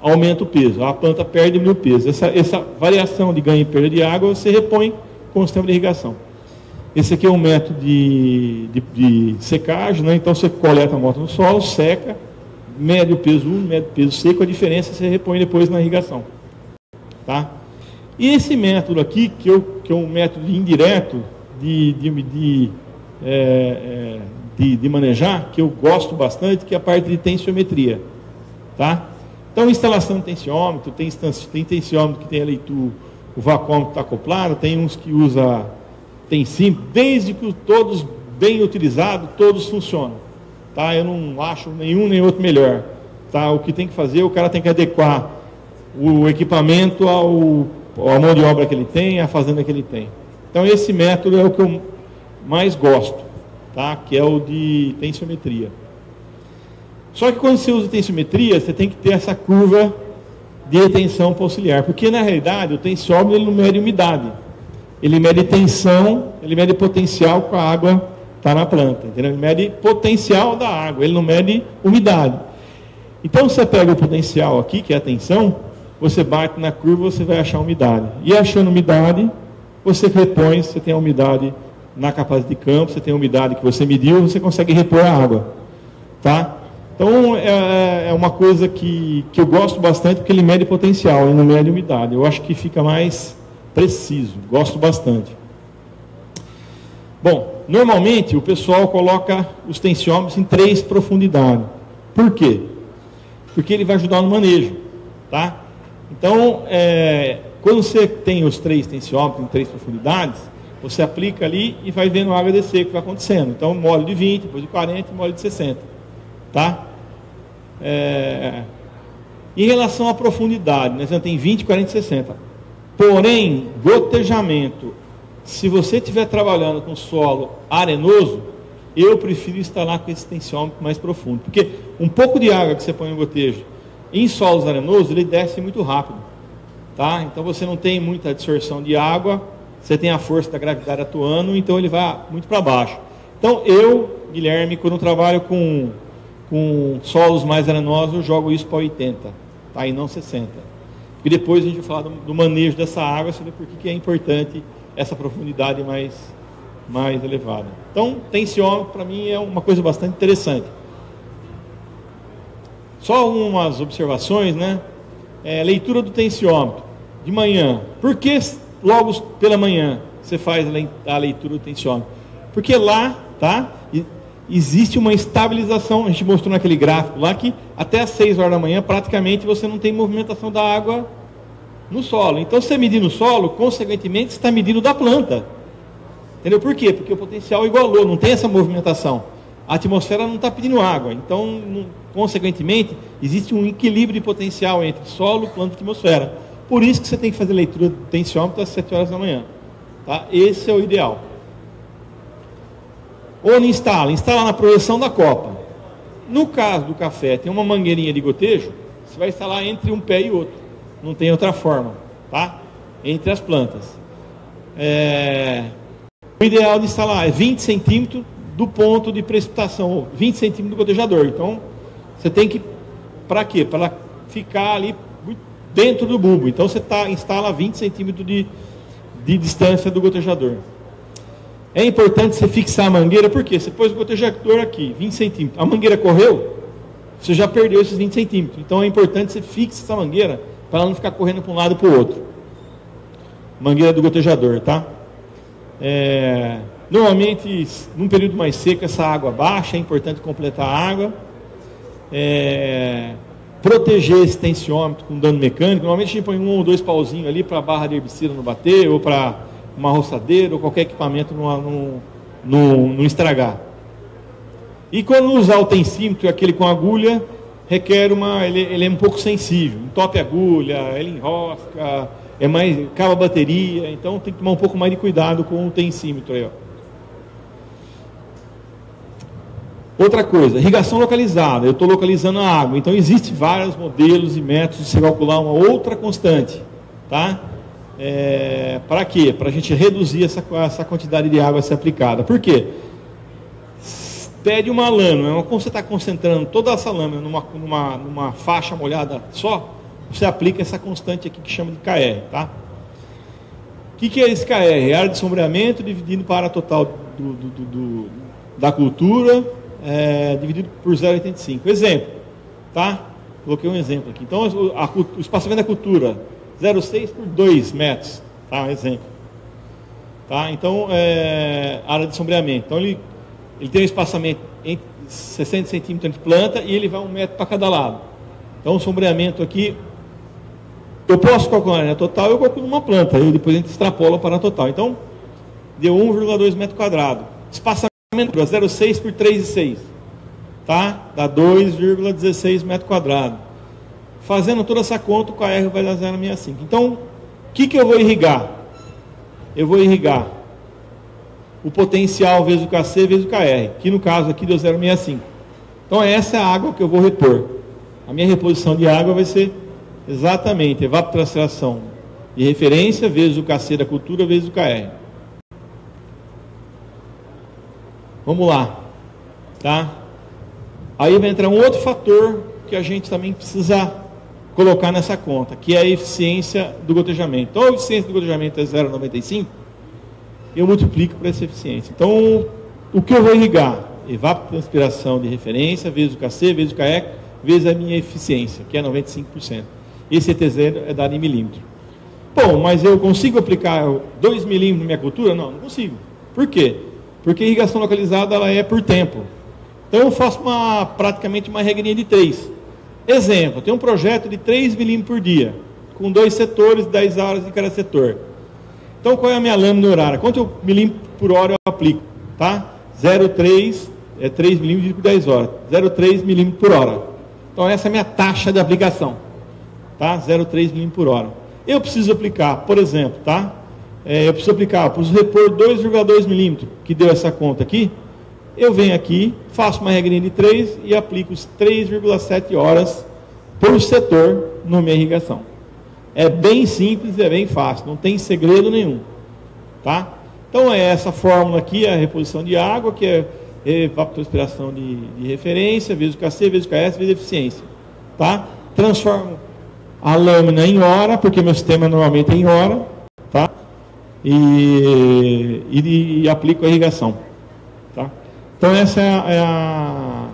aumenta o peso, a planta perde e diminui o peso. Essa variação de ganho e perda de água você repõe com o sistema de irrigação. Esse aqui é um método de secagem, né? Então você coleta a amostra no solo, seca, mede o peso úmido, mede o peso seco, a diferença você repõe depois na irrigação, tá? E esse método aqui, que é um método indireto de manejar, que eu gosto bastante, que é a parte de tensiometria, tá? Então, instalação de tensiômetro, tem tensiômetro que tem ali o vacômetro está acoplado, tem uns que tem sim, desde que todos bem utilizados, todos funcionam, tá? Eu não acho nenhum nem outro melhor, tá? O que tem que fazer, o cara tem que adequar o equipamento à mão de obra que ele tem, à fazenda que ele tem. Então, esse método é o que eu mais gosto, tá? Que é o de tensiometria. Só que quando você usa tensiometria, você tem que ter essa curva de retenção auxiliar, porque na realidade o tensiômetro ele não mede umidade, ele mede tensão, ele mede potencial que a água está na planta, entendeu? Ele mede potencial da água, ele não mede umidade. Então você pega o potencial aqui, que é a tensão, você bate na curva, você vai achar a umidade. E achando umidade, você repõe, você tem a umidade na capacidade de campo, você tem a umidade que você mediu, você consegue repor a água, tá? Então, é uma coisa que eu gosto bastante, porque ele mede potencial, ele não mede umidade. Eu acho que fica mais preciso, gosto bastante. Bom, normalmente o pessoal coloca os tensiômetros em 3 profundidades. Por quê? Porque ele vai ajudar no manejo, tá? Então, quando você tem os 3 tensiômetros em 3 profundidades, você aplica ali e vai vendo a água descer, o que vai acontecendo. Então, mole de 20, depois de 40 e mole de 60. Tá? Em relação à profundidade, né, você tem 20, 40 e 60. Porém, gotejamento, se você estiver trabalhando com solo arenoso, eu prefiro instalar com esse tensiômetro mais profundo. Porque um pouco de água que você põe no gotejo em solos arenosos, ele desce muito rápido. Tá? Então você não tem muita absorção de água, você tem a força da gravidade atuando, então ele vai muito para baixo. Então eu, Guilherme, quando trabalho com solos mais arenosos, eu jogo isso para 80, tá? E não 60. E depois a gente vai falar do manejo dessa água, saber por que é importante essa profundidade mais elevada. Então, tensiômetro para mim é uma coisa bastante interessante. Só umas observações, né? Leitura do tensiômetro. De manhã. Por que logo pela manhã você faz a leitura do tensiômetro? Porque lá, tá? Existe uma estabilização. A gente mostrou naquele gráfico lá que até às 6 horas da manhã praticamente você não tem movimentação da água no solo. Então, se você medir no solo, consequentemente, você está medindo da planta. Entendeu? Por quê? Porque o potencial igualou, não tem essa movimentação. A atmosfera não está pedindo água. Então, consequentemente, existe um equilíbrio de potencial entre solo, planta e atmosfera. Por isso que você tem que fazer leitura do tensiômetro às 7 horas da manhã. Tá? Esse é o ideal. Onde instala? Instala na projeção da copa. No caso do café, tem uma mangueirinha de gotejo, você vai instalar entre um pé e outro. Não tem outra forma. Tá? Entre as plantas. O ideal de instalar é 20 centímetros do ponto de precipitação, 20 centímetros do gotejador. Então, você tem que, para quê? Para ficar ali dentro do bulbo. Então, você instala 20 centímetros de distância do gotejador. É importante você fixar a mangueira, porque você pôs o gotejador aqui, 20 centímetros. A mangueira correu, você já perdeu esses 20 centímetros. Então, é importante você fixar essa mangueira para ela não ficar correndo para um lado e para o outro. Mangueira do gotejador, tá? Normalmente, num período mais seco, essa água baixa, é importante completar a água. Proteger esse tensiômetro com dano mecânico. Normalmente a gente põe 1 ou 2 pauzinhos ali para a barra de herbicida não bater, ou para uma roçadeira, ou qualquer equipamento não estragar. E quando usar o tensímetro, aquele com agulha, requer ele é um pouco sensível, entope a agulha, ele enrosca, acaba a bateria, então tem que tomar um pouco mais de cuidado com o tensímetro aí, ó. Outra coisa, irrigação localizada. Eu estou localizando a água. Então, existem vários modelos e métodos de se calcular uma outra constante. Tá? Para quê? Para a gente reduzir essa quantidade de água a ser aplicada. Por quê? Pede uma lâmina. Como você está concentrando toda essa lâmina numa faixa molhada só, você aplica essa constante aqui que chama de KR. Tá? O que é esse KR? É área de sombreamento dividido para a total da cultura, dividido por 0,85. Exemplo, tá? Coloquei um exemplo aqui. Então, o espaçamento da cultura, 0,6 por 2 metros, tá? Um exemplo. Tá? Então, área de sombreamento. Então, ele tem um espaçamento entre 60 centímetros entre planta e ele vai 1 metro para cada lado. Então, o sombreamento aqui, eu posso calcular na total, eu calculo uma planta, e depois a gente extrapola para a total. Então, deu 1,2 metro quadrado. Espaçamento 0,6 por 3,6, tá? Dá 2,16 metros quadrados. Fazendo toda essa conta, o KR vai dar 0,65. Então, o que eu vou irrigar? Eu vou irrigar o potencial vezes o KC vezes o KR, que no caso aqui deu 0,65. Então, essa é a água que eu vou repor. A minha reposição de água vai ser exatamente evapotranspiração de referência vezes o KC da cultura vezes o KR. Vamos lá, tá? Aí vai entrar um outro fator que a gente também precisa colocar nessa conta, que é a eficiência do gotejamento. Então, a eficiência do gotejamento é 0,95, eu multiplico para essa eficiência. Então, o que eu vou irrigar? Evapotranspiração de referência, vezes o KC, vezes o KE, vezes a minha eficiência, que é 95%. Esse ET0 é dado em milímetro. Bom, mas eu consigo aplicar 2 milímetros na minha cultura? Não, não consigo. Por quê? Porque a irrigação localizada ela é por tempo. Então eu faço praticamente uma regrinha de 3. Exemplo, eu tenho um projeto de 3 milímetros por dia, com 2 setores, 10 horas em cada setor. Então qual é a minha lâmina horária? Quanto milímetro por hora eu aplico? Tá? 0,3 é 3 milímetros por 10 horas. 0,3 milímetros por hora. Então essa é a minha taxa de aplicação. Tá? 0,3 milímetros por hora. Eu preciso aplicar, por exemplo, tá? Eu preciso aplicar, preciso repor 2,2 milímetros, que deu essa conta aqui. Eu venho aqui, faço uma regrinha de 3 e aplico os 3,7 horas por setor no meio irrigação. É bem simples, é bem fácil, não tem segredo nenhum. Tá? Então é essa fórmula aqui, a reposição de água, que é evapotranspiração de referência, vezes o KC, vezes o KS, vezes eficiência. Tá? Transformo a lâmina em hora, porque meu sistema normalmente é em hora, tá? E aplico a irrigação. Tá? Então essa é a...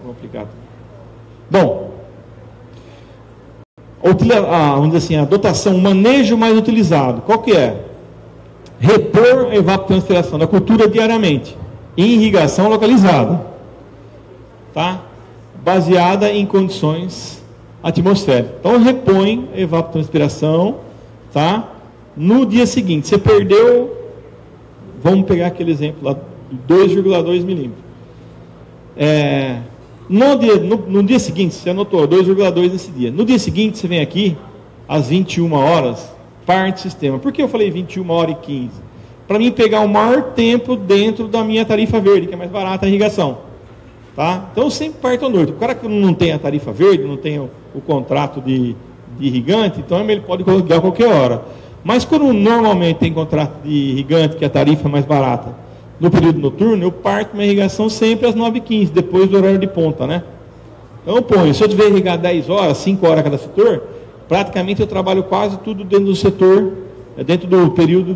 Vou aplicar. Bom, vamos dizer assim, a dotação, o manejo mais utilizado, qual que é? Repor a evapotranspiração da cultura diariamente, em irrigação localizada, tá? Baseada em condições atmosféricas. Então, repõe a evapotranspiração, tá? No dia seguinte, você perdeu, vamos pegar aquele exemplo lá, 2,2 milímetros. No dia seguinte, você anotou 2,2 nesse dia. No dia seguinte, você vem aqui, às 21 horas, parte do sistema. Por que eu falei 21 horas e 15? Para mim pegar o maior tempo dentro da minha tarifa verde, que é mais barata a irrigação. Tá? Então eu sempre parto à noite. O cara que não tem a tarifa verde, não tem o contrato de irrigante, então ele pode ligar a qualquer hora. Mas quando normalmente tem contrato de irrigante, que a tarifa é mais barata, no período noturno, eu parto minha irrigação sempre às 9h15, depois do horário de ponta, né? Então eu ponho, se eu tiver irrigar 10 horas, 5 horas cada setor, praticamente eu trabalho quase tudo dentro do setor, dentro do período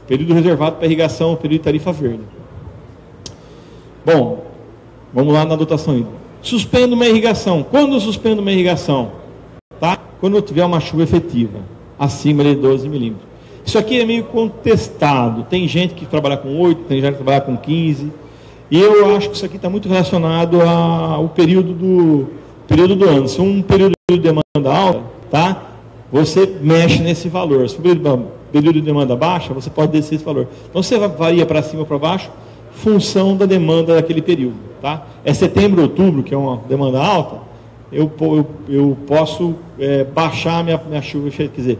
período reservado para irrigação, período de tarifa verde. Bom, vamos lá na dotação hídrica. Suspendo uma irrigação. Quando eu suspendo uma irrigação? Tá? Quando eu tiver uma chuva efetiva, acima de 12 milímetros. Isso aqui é meio contestado. Tem gente que trabalha com 8, tem gente que trabalha com 15. E eu acho que isso aqui está muito relacionado ao período do ano. Se um período de demanda alta, tá? Você mexe nesse valor. Se for período de demanda baixa, você pode descer esse valor. Então você varia para cima ou para baixo, função da demanda daquele período. Tá? É setembro, outubro, que é uma demanda alta, eu posso baixar minha chuva, quer dizer,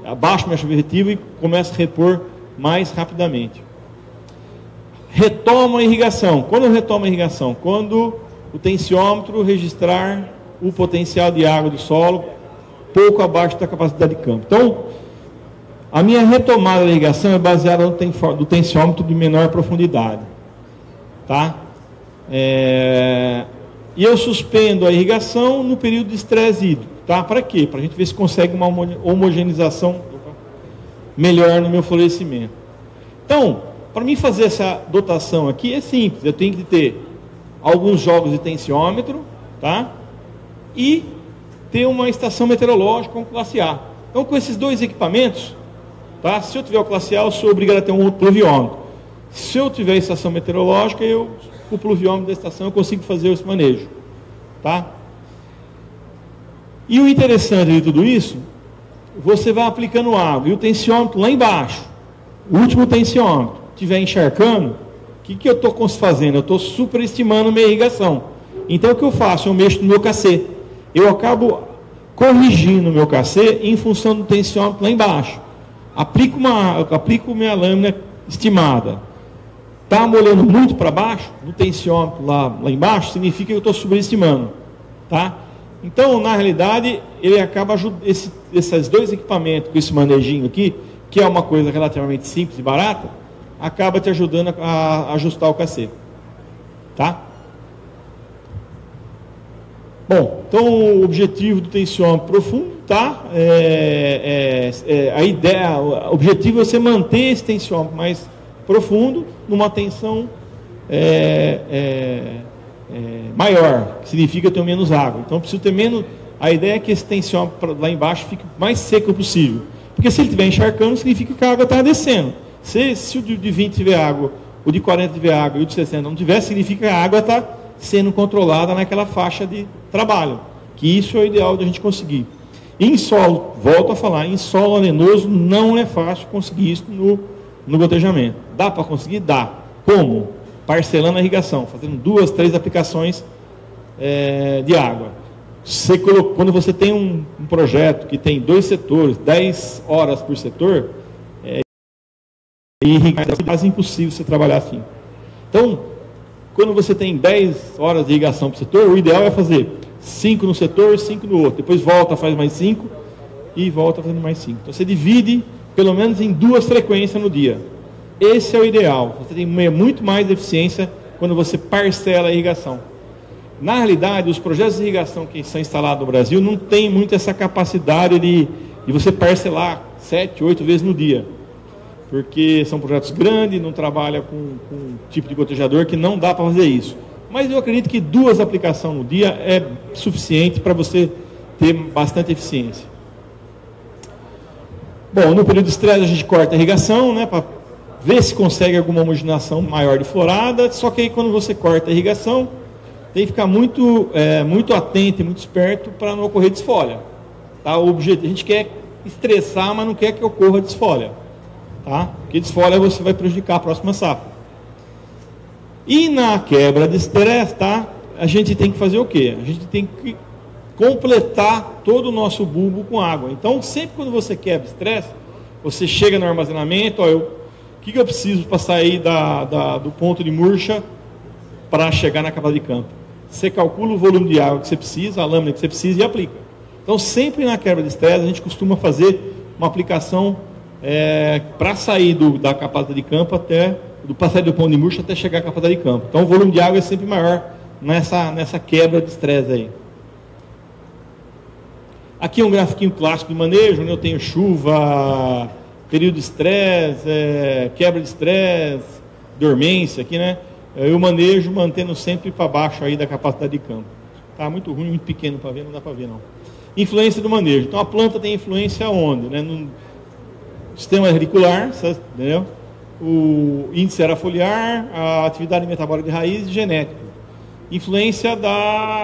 abaixo minha chuva efetiva e começo a repor mais rapidamente. Retoma a irrigação. Quando eu retomo a irrigação? Quando o tensiômetro registrar o potencial de água do solo pouco abaixo da capacidade de campo. Então, a minha retomada da irrigação é baseada no tensiômetro de menor profundidade. Tá? E eu suspendo a irrigação no período de estresse hídrico. Tá? Para quê? Para a gente ver se consegue uma homogeneização melhor no meu florescimento. Então, para mim fazer essa dotação aqui é simples. Eu tenho que ter alguns jogos de tensiômetro, tá? E ter uma estação meteorológica com classe A. Então, com esses dois equipamentos, tá? Se eu tiver o classe A, eu sou obrigado a ter um pluviômetro. Se eu tiver a estação meteorológica, o pluviômetro da estação, eu consigo fazer esse manejo. Tá? E o interessante de tudo isso, você vai aplicando água, e o tensiômetro lá embaixo, o último tensiômetro, estiver encharcando, o que eu estou fazendo? Eu estou superestimando minha irrigação. Então, o que eu faço? Eu mexo no meu KC. Eu acabo corrigindo o meu KC em função do tensiômetro lá embaixo. Aplico minha lâmina estimada. Está molhando muito para baixo, no tensiômetro lá embaixo, significa que eu estou superestimando. Tá? Então, na realidade, ele acaba ajudando, esses dois equipamentos, com esse manejinho aqui, que é uma coisa relativamente simples e barata, acaba te ajudando a ajustar o KC. Tá? Bom, então o objetivo do tensiômetro profundo, tá? A ideia, o objetivo é você manter esse tensiômetro mais profundo, numa tensão maior, que significa que eu tenho menos água. Então eu preciso ter menos. A ideia é que esse tensiômetro lá embaixo fique o mais seco possível. Porque se ele estiver encharcando, significa que a água está descendo. Se o de 20 tiver água, o de 40 tiver água e o de 60 não tiver, significa que a água está sendo controlada naquela faixa de trabalho. Que isso é o ideal de a gente conseguir. Em solo, volto a falar, em solo arenoso não é fácil conseguir isso no gotejamento. Dá para conseguir? Dá. Como? Parcelando a irrigação, fazendo 2, 3 aplicações de água. Quando você tem um projeto que tem 2 setores, 10 horas por setor, é quase impossível você trabalhar assim. Então, quando você tem 10 horas de irrigação para o setor, o ideal é fazer 5 no setor, 5 no outro. Depois volta, faz mais 5 e volta fazendo mais 5. Então você divide pelo menos em 2 frequências no dia. Esse é o ideal. Você tem muito mais eficiência quando você parcela a irrigação. Na realidade, os projetos de irrigação que são instalados no Brasil não tem muito essa capacidade de você parcelar 7, 8 vezes no dia. Porque são projetos grandes, não trabalha com um tipo de gotejador que não dá para fazer isso. Mas eu acredito que 2 aplicações no dia é suficiente para você ter bastante eficiência. Bom, no período de estresse a gente corta a irrigação, né, para ver se consegue alguma homogeneização maior de florada, só que aí quando você corta a irrigação, tem que ficar muito atento e muito esperto para não ocorrer desfolha. Tá? O objetivo, a gente quer estressar, mas não quer que ocorra desfolha. Tá? Porque desfolha você vai prejudicar a próxima safra. E na quebra de estresse, tá? A gente tem que fazer o quê? A gente tem que completar todo o nosso bulbo com água. Então, sempre quando você quebra estresse, você chega no armazenamento, o que eu preciso para sair do ponto de murcha para chegar na camada de campo? Você calcula o volume de água que você precisa, a lâmina que você precisa e aplica. Então, sempre na quebra de estresse, a gente costuma fazer uma aplicação para sair da camada de campo para sair do ponto de murcha até chegar à camada de campo. Então, o volume de água é sempre maior nessa quebra de estresse aí. Aqui é um grafiquinho clássico de manejo, né? Eu tenho chuva, período de estresse, quebra de estresse, dormência aqui, né? Eu manejo mantendo sempre para baixo aí da capacidade de campo. Tá muito ruim, muito pequeno para ver, não dá para ver não. Influência do manejo. Então a planta tem influência onde? Né? No sistema radicular, entendeu? O índice erafoliar, a atividade metabólica de raiz e genética. Influência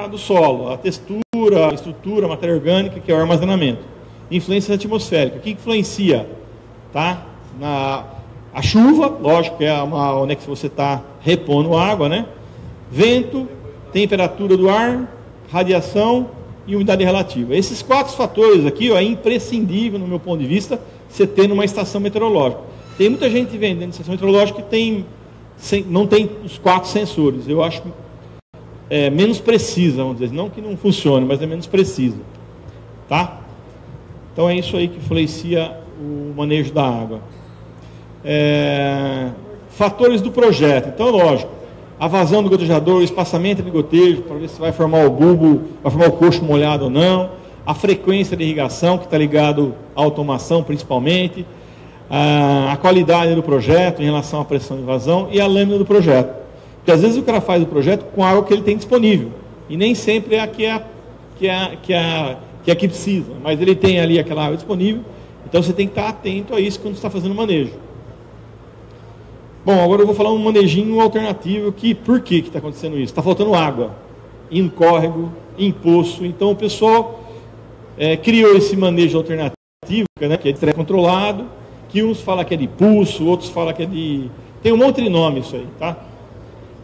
do solo, a textura, a estrutura, a matéria orgânica, que é o armazenamento. Influência atmosférica. O que influencia? Tá? A chuva, lógico, que é onde é que você está repondo água, né? Vento, temperatura do ar, radiação e umidade relativa. Esses 4 fatores aqui, ó, é imprescindível, no meu ponto de vista, você ter numa estação meteorológica. Tem muita gente vendendo estação meteorológica que não tem os 4 sensores. Eu acho menos precisa, vamos dizer. Não que não funcione, mas é menos precisa. Tá? Então é isso aí que influencia o manejo da água. Fatores do projeto. Então, lógico, a vazão do gotejador, o espaçamento de gotejo, para ver se vai formar o bulbo, vai formar o coxo molhado ou não, a frequência de irrigação, que está ligado à automação principalmente, a qualidade do projeto em relação à pressão de vazão e a lâmina do projeto. Porque às vezes o cara faz o projeto com a água que ele tem disponível, e nem sempre é a que precisa, mas ele tem ali aquela água disponível, então você tem que estar atento a isso quando você está fazendo o manejo. Bom, agora eu vou falar um manejinho alternativo, por que está acontecendo isso? Está faltando água, em córrego, em poço. Então o pessoal criou esse manejo alternativo, né, que é de estresse controlado, que uns falam que é de pulso, outros falam que é de... Tem um monte de nome isso aí, tá?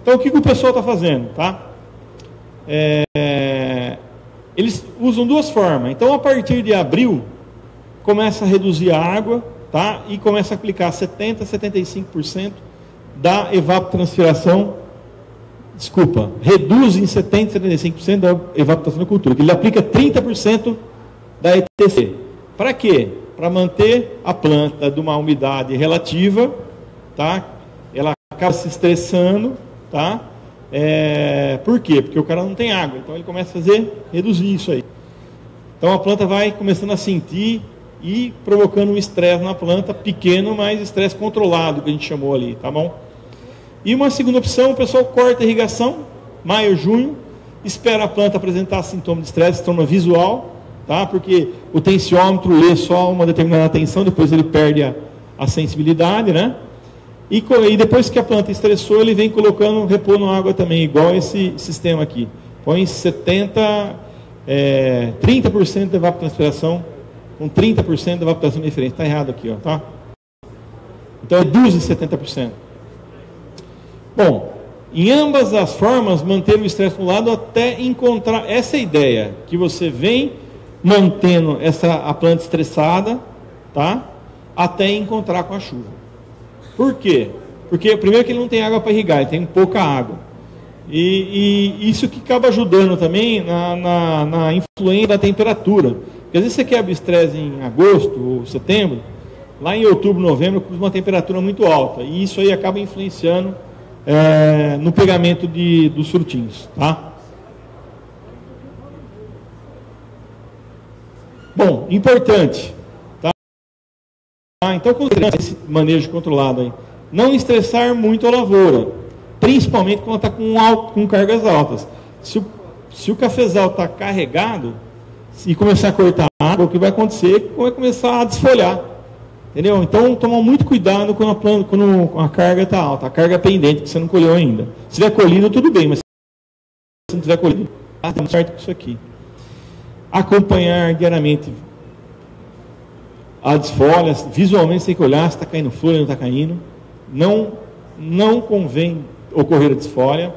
Então o que o pessoal está fazendo, tá? Eles usam 2 formas. Então a partir de abril, começa a reduzir a água, tá? E começa a aplicar 70% a 75% da evapotranspiração, reduz em 70% a 75% da evapotranspiração da cultura, que ele aplica 30% da ETC. Para quê? Para manter a planta de uma umidade relativa, tá? Ela acaba se estressando, tá? Por quê? Porque o cara não tem água, então ele começa a reduzir isso aí. Então a planta vai começando a sentir e provocando um estresse na planta, pequeno, mas estresse controlado, que a gente chamou ali, tá bom? E uma segunda opção, o pessoal corta a irrigação, maio, junho, espera a planta apresentar sintoma de estresse, sintoma visual, tá? Porque o tensiômetro lê só uma determinada tensão, depois ele perde a sensibilidade, né? E depois que a planta estressou, ele vem repondo água também, igual esse sistema aqui. Põe 30% da evapotranspiração, com 30% da evapotranspiração diferente. Está errado aqui, ó, tá? Então reduz em 70%. Bom, em ambas as formas, manter o estresse no lado até encontrar essa ideia, que você vem mantendo a planta estressada, tá? Até encontrar com a chuva. Por quê? Porque primeiro que ele não tem água para irrigar, ele tem pouca água. E isso que acaba ajudando também na influência da temperatura. Porque às vezes você quebra o estresse em agosto ou setembro, lá em outubro, novembro, com uma temperatura muito alta. E isso aí acaba influenciando no pegamento dos frutinhos. Tá? Bom, importante. Tá? Então, esse manejo controlado aí. Não estressar muito a lavoura, principalmente quando está com cargas altas. Se o cafezal está carregado e começar a cortar água, o que vai acontecer é que vai começar a desfolhar. Entendeu? Então, toma muito cuidado quando a carga está alta, a carga pendente que você não colheu ainda. Se tiver colhido, tudo bem, mas se não tiver colhido, está certo com isso aqui. Acompanhar diariamente a desfolha, visualmente você tem que olhar se está caindo folha, não está caindo. Não convém ocorrer a desfolha.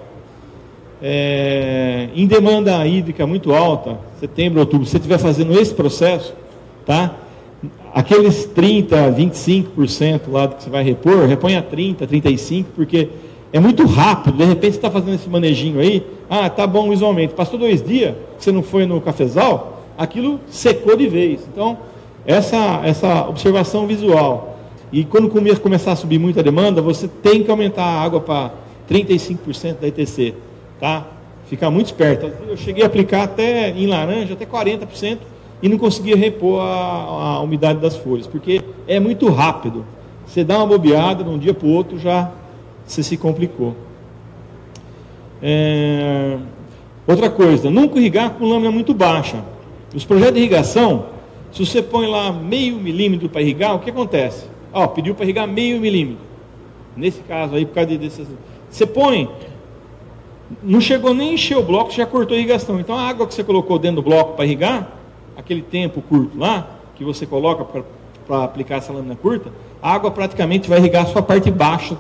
Em demanda hídrica muito alta, setembro, outubro, se você estiver fazendo esse processo, tá? Aqueles 30%, 25% lá que você vai repor, reponha 30%, 35%, porque é muito rápido. De repente você está fazendo esse manejinho aí, tá bom visualmente, passou 2 dias, você não foi no cafezal, aquilo secou de vez. Então, essa observação visual. E quando começar a subir muito a demanda, você tem que aumentar a água para 35% da ETC. Tá? Ficar muito esperto. Eu cheguei a aplicar até em laranja, até 40%, e não conseguia repor a umidade das folhas, porque é muito rápido. Você dá uma bobeada de um dia para o outro, já você se complicou. Outra coisa, nunca irrigar com lâmina muito baixa. Os projetos de irrigação, se você põe lá meio milímetro para irrigar, o que acontece? Pediu para irrigar meio milímetro. Nesse caso aí, por causa desses... Você põe, não chegou nem a encher o bloco, já cortou a irrigação. Então a água que você colocou dentro do bloco para irrigar, aquele tempo curto lá, que você coloca para aplicar essa lâmina curta, a água praticamente vai irrigar só a parte baixa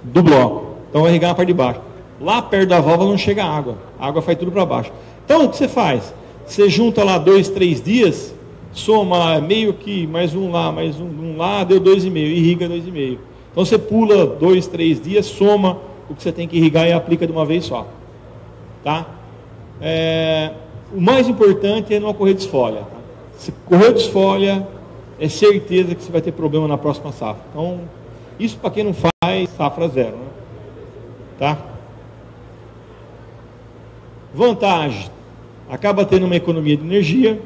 do bloco. Então vai irrigar a parte de baixo. Lá perto da válvula não chega água. A água vai tudo para baixo. Então o que você faz? Você junta lá 2, 3 dias, soma meio que, mais um lá, deu 2,5, irriga 2,5. Então você pula 2, 3 dias, soma o que você tem que irrigar e aplica de uma vez só. Tá? O mais importante é não ocorrer desfolha. Tá? Se correr desfolha, é certeza que você vai ter problema na próxima safra. Então, isso para quem não faz safra zero. Né? Tá? Vantagem. Acaba tendo uma economia de energia.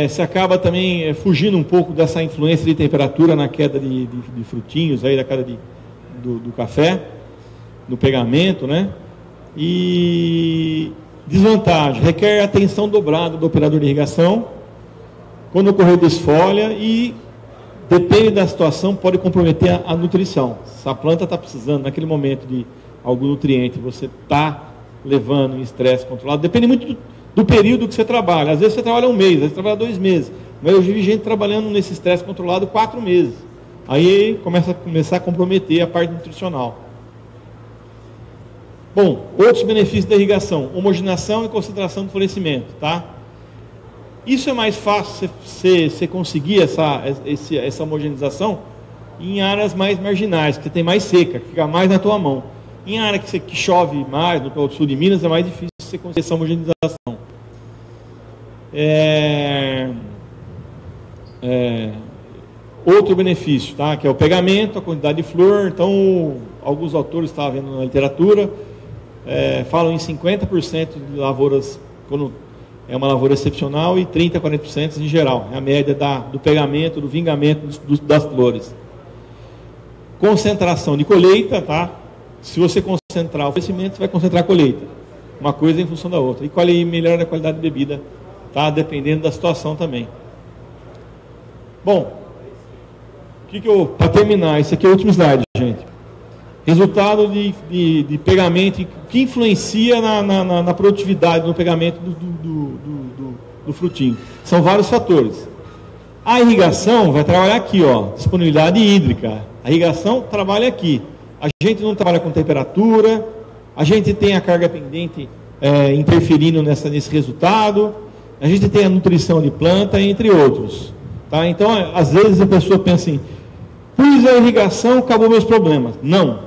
Você acaba também fugindo um pouco dessa influência de temperatura na queda de frutinhos, aí, da queda do café, no pegamento, né? E desvantagem, requer atenção dobrada do operador de irrigação, quando ocorrer desfolha, e depende da situação, pode comprometer a nutrição. Se a planta está precisando, naquele momento, de algum nutriente, você está levando em estresse controlado, depende muito do período que você trabalha. Às vezes você trabalha 1 mês, às vezes você trabalha 2 meses. Mas eu vi gente trabalhando nesse estresse controlado 4 meses. Aí começa a comprometer a parte nutricional. Bom, outros benefícios da irrigação: homogeneização e concentração do florescimento. Tá? Isso é mais fácil você conseguir essa homogeneização em áreas mais marginais, que você tem mais seca, que fica mais na tua mão. Em área que chove mais, no sul de Minas, é mais difícil você conseguir essa homogeneização. Outro benefício, tá? Que é o pegamento, a quantidade de flor. Então, alguns autores estavam vendo na literatura, falam em 50% de lavouras, quando é uma lavoura excepcional, e 30% a 40% em geral. É a média do pegamento, do vingamento das flores. Concentração de colheita, tá? Se você concentrar o crescimento, você vai concentrar a colheita. Uma coisa em função da outra. E melhora a qualidade de bebida, tá? Dependendo da situação também. Bom, para terminar, esse aqui é o último slide, gente. Resultado de pegamento, que influencia na produtividade, no pegamento do frutinho. São vários fatores. A irrigação vai trabalhar aqui, ó, disponibilidade hídrica. A irrigação trabalha aqui. A gente não trabalha com temperatura, a gente tem a carga pendente interferindo nesse resultado, a gente tem a nutrição de planta, entre outros. Tá? Então, às vezes a pessoa pensa assim: pus a irrigação, acabou meus problemas. Não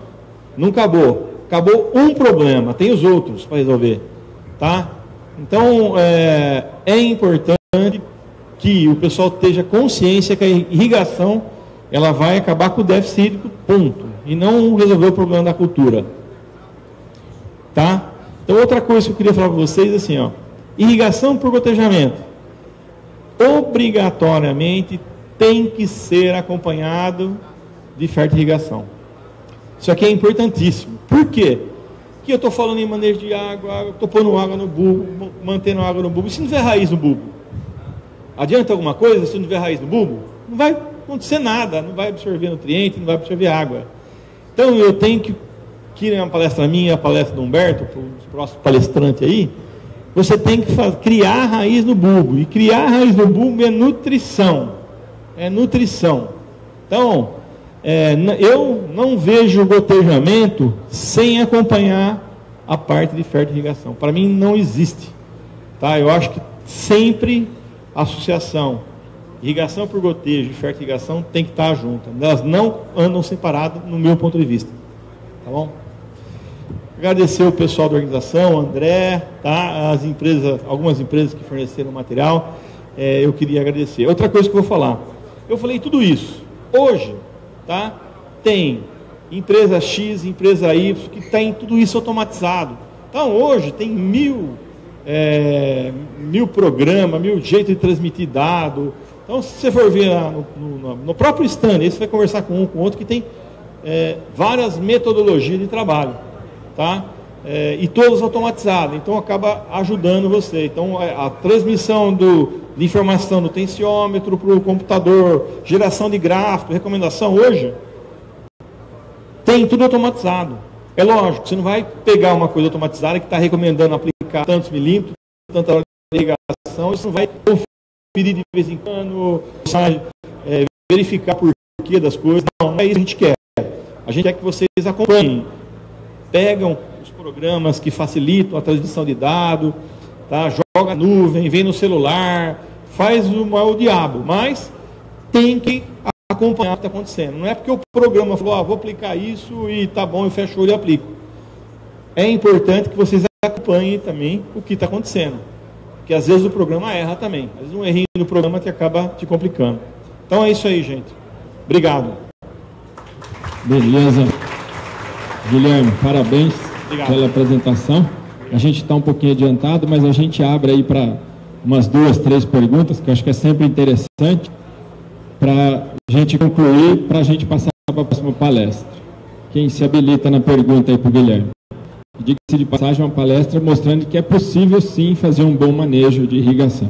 acabou. Acabou um problema, tem os outros para resolver, tá? Então, é importante que o pessoal esteja consciência que a irrigação ela vai acabar com o déficit hídrico, ponto, e não resolver o problema da cultura, tá? Então, outra coisa que eu queria falar para vocês, assim, ó, irrigação por gotejamento, obrigatoriamente tem que ser acompanhado de fertirrigação. Isso aqui é importantíssimo. Por quê? Porque eu estou falando em manejo de água, estou pondo água no bulbo, mantendo água no bulbo. E se não tiver raiz no bulbo? Adianta alguma coisa se não tiver raiz no bulbo? Não vai acontecer nada, não vai absorver nutriente, não vai absorver água. Então eu tenho que na palestra minha, a palestra do Humberto, para os próximos palestrantes aí, você tem que criar raiz no bulbo. E criar raiz no bulbo é nutrição. É nutrição. Então, eu não vejo o gotejamento sem acompanhar a parte de fertirrigação. Para mim não existe. Tá? Eu acho que sempre a associação irrigação por gotejo e fertirrigação tem que estar juntas. Elas não andam separadas no meu ponto de vista. Tá bom? Agradecer o pessoal da organização, André, tá? As empresas, algumas empresas que forneceram material. Eu queria agradecer. Outra coisa que eu vou falar. Eu falei tudo isso. Hoje, tá? Tem empresa X, empresa Y, que tem tudo isso automatizado. Então, hoje, tem mil programas, 1000 jeitos de transmitir dado. Então, se você for ver no próprio stand, aí você vai conversar com um, com outro, que tem várias metodologias de trabalho, tá? E todas automatizadas. Então, acaba ajudando você. Então, a transmissão de informação do tensiômetro para o computador, geração de gráfico, recomendação, hoje, tem tudo automatizado. É lógico, você não vai pegar uma coisa automatizada que está recomendando aplicar tantos milímetros, tanta hora de irrigação, você não vai conferir de vez em quando, verificar por que das coisas. Não é isso que a gente quer. A gente quer que vocês acompanhem, pegam os programas que facilitam a transmissão de dados, tá? Joga na nuvem, vem no celular, faz o diabo, mas tem que acompanhar o que está acontecendo. Não é porque o programa falou, vou aplicar isso e tá bom, eu fecho o olho e aplico. É importante que vocês acompanhem também o que está acontecendo, porque às vezes o programa erra também. Às vezes um errinho no programa te acaba te complicando. Então é isso aí, gente. Obrigado. Beleza. Guilherme, parabéns. Obrigado pela apresentação. A gente está um pouquinho adiantado, mas a gente abre aí para umas 2, 3 perguntas, que eu acho que é sempre interessante, para a gente concluir, para a gente passar para a próxima palestra. Quem se habilita na pergunta aí para o Guilherme? Diga-se de passagem, uma palestra mostrando que é possível sim fazer um bom manejo de irrigação.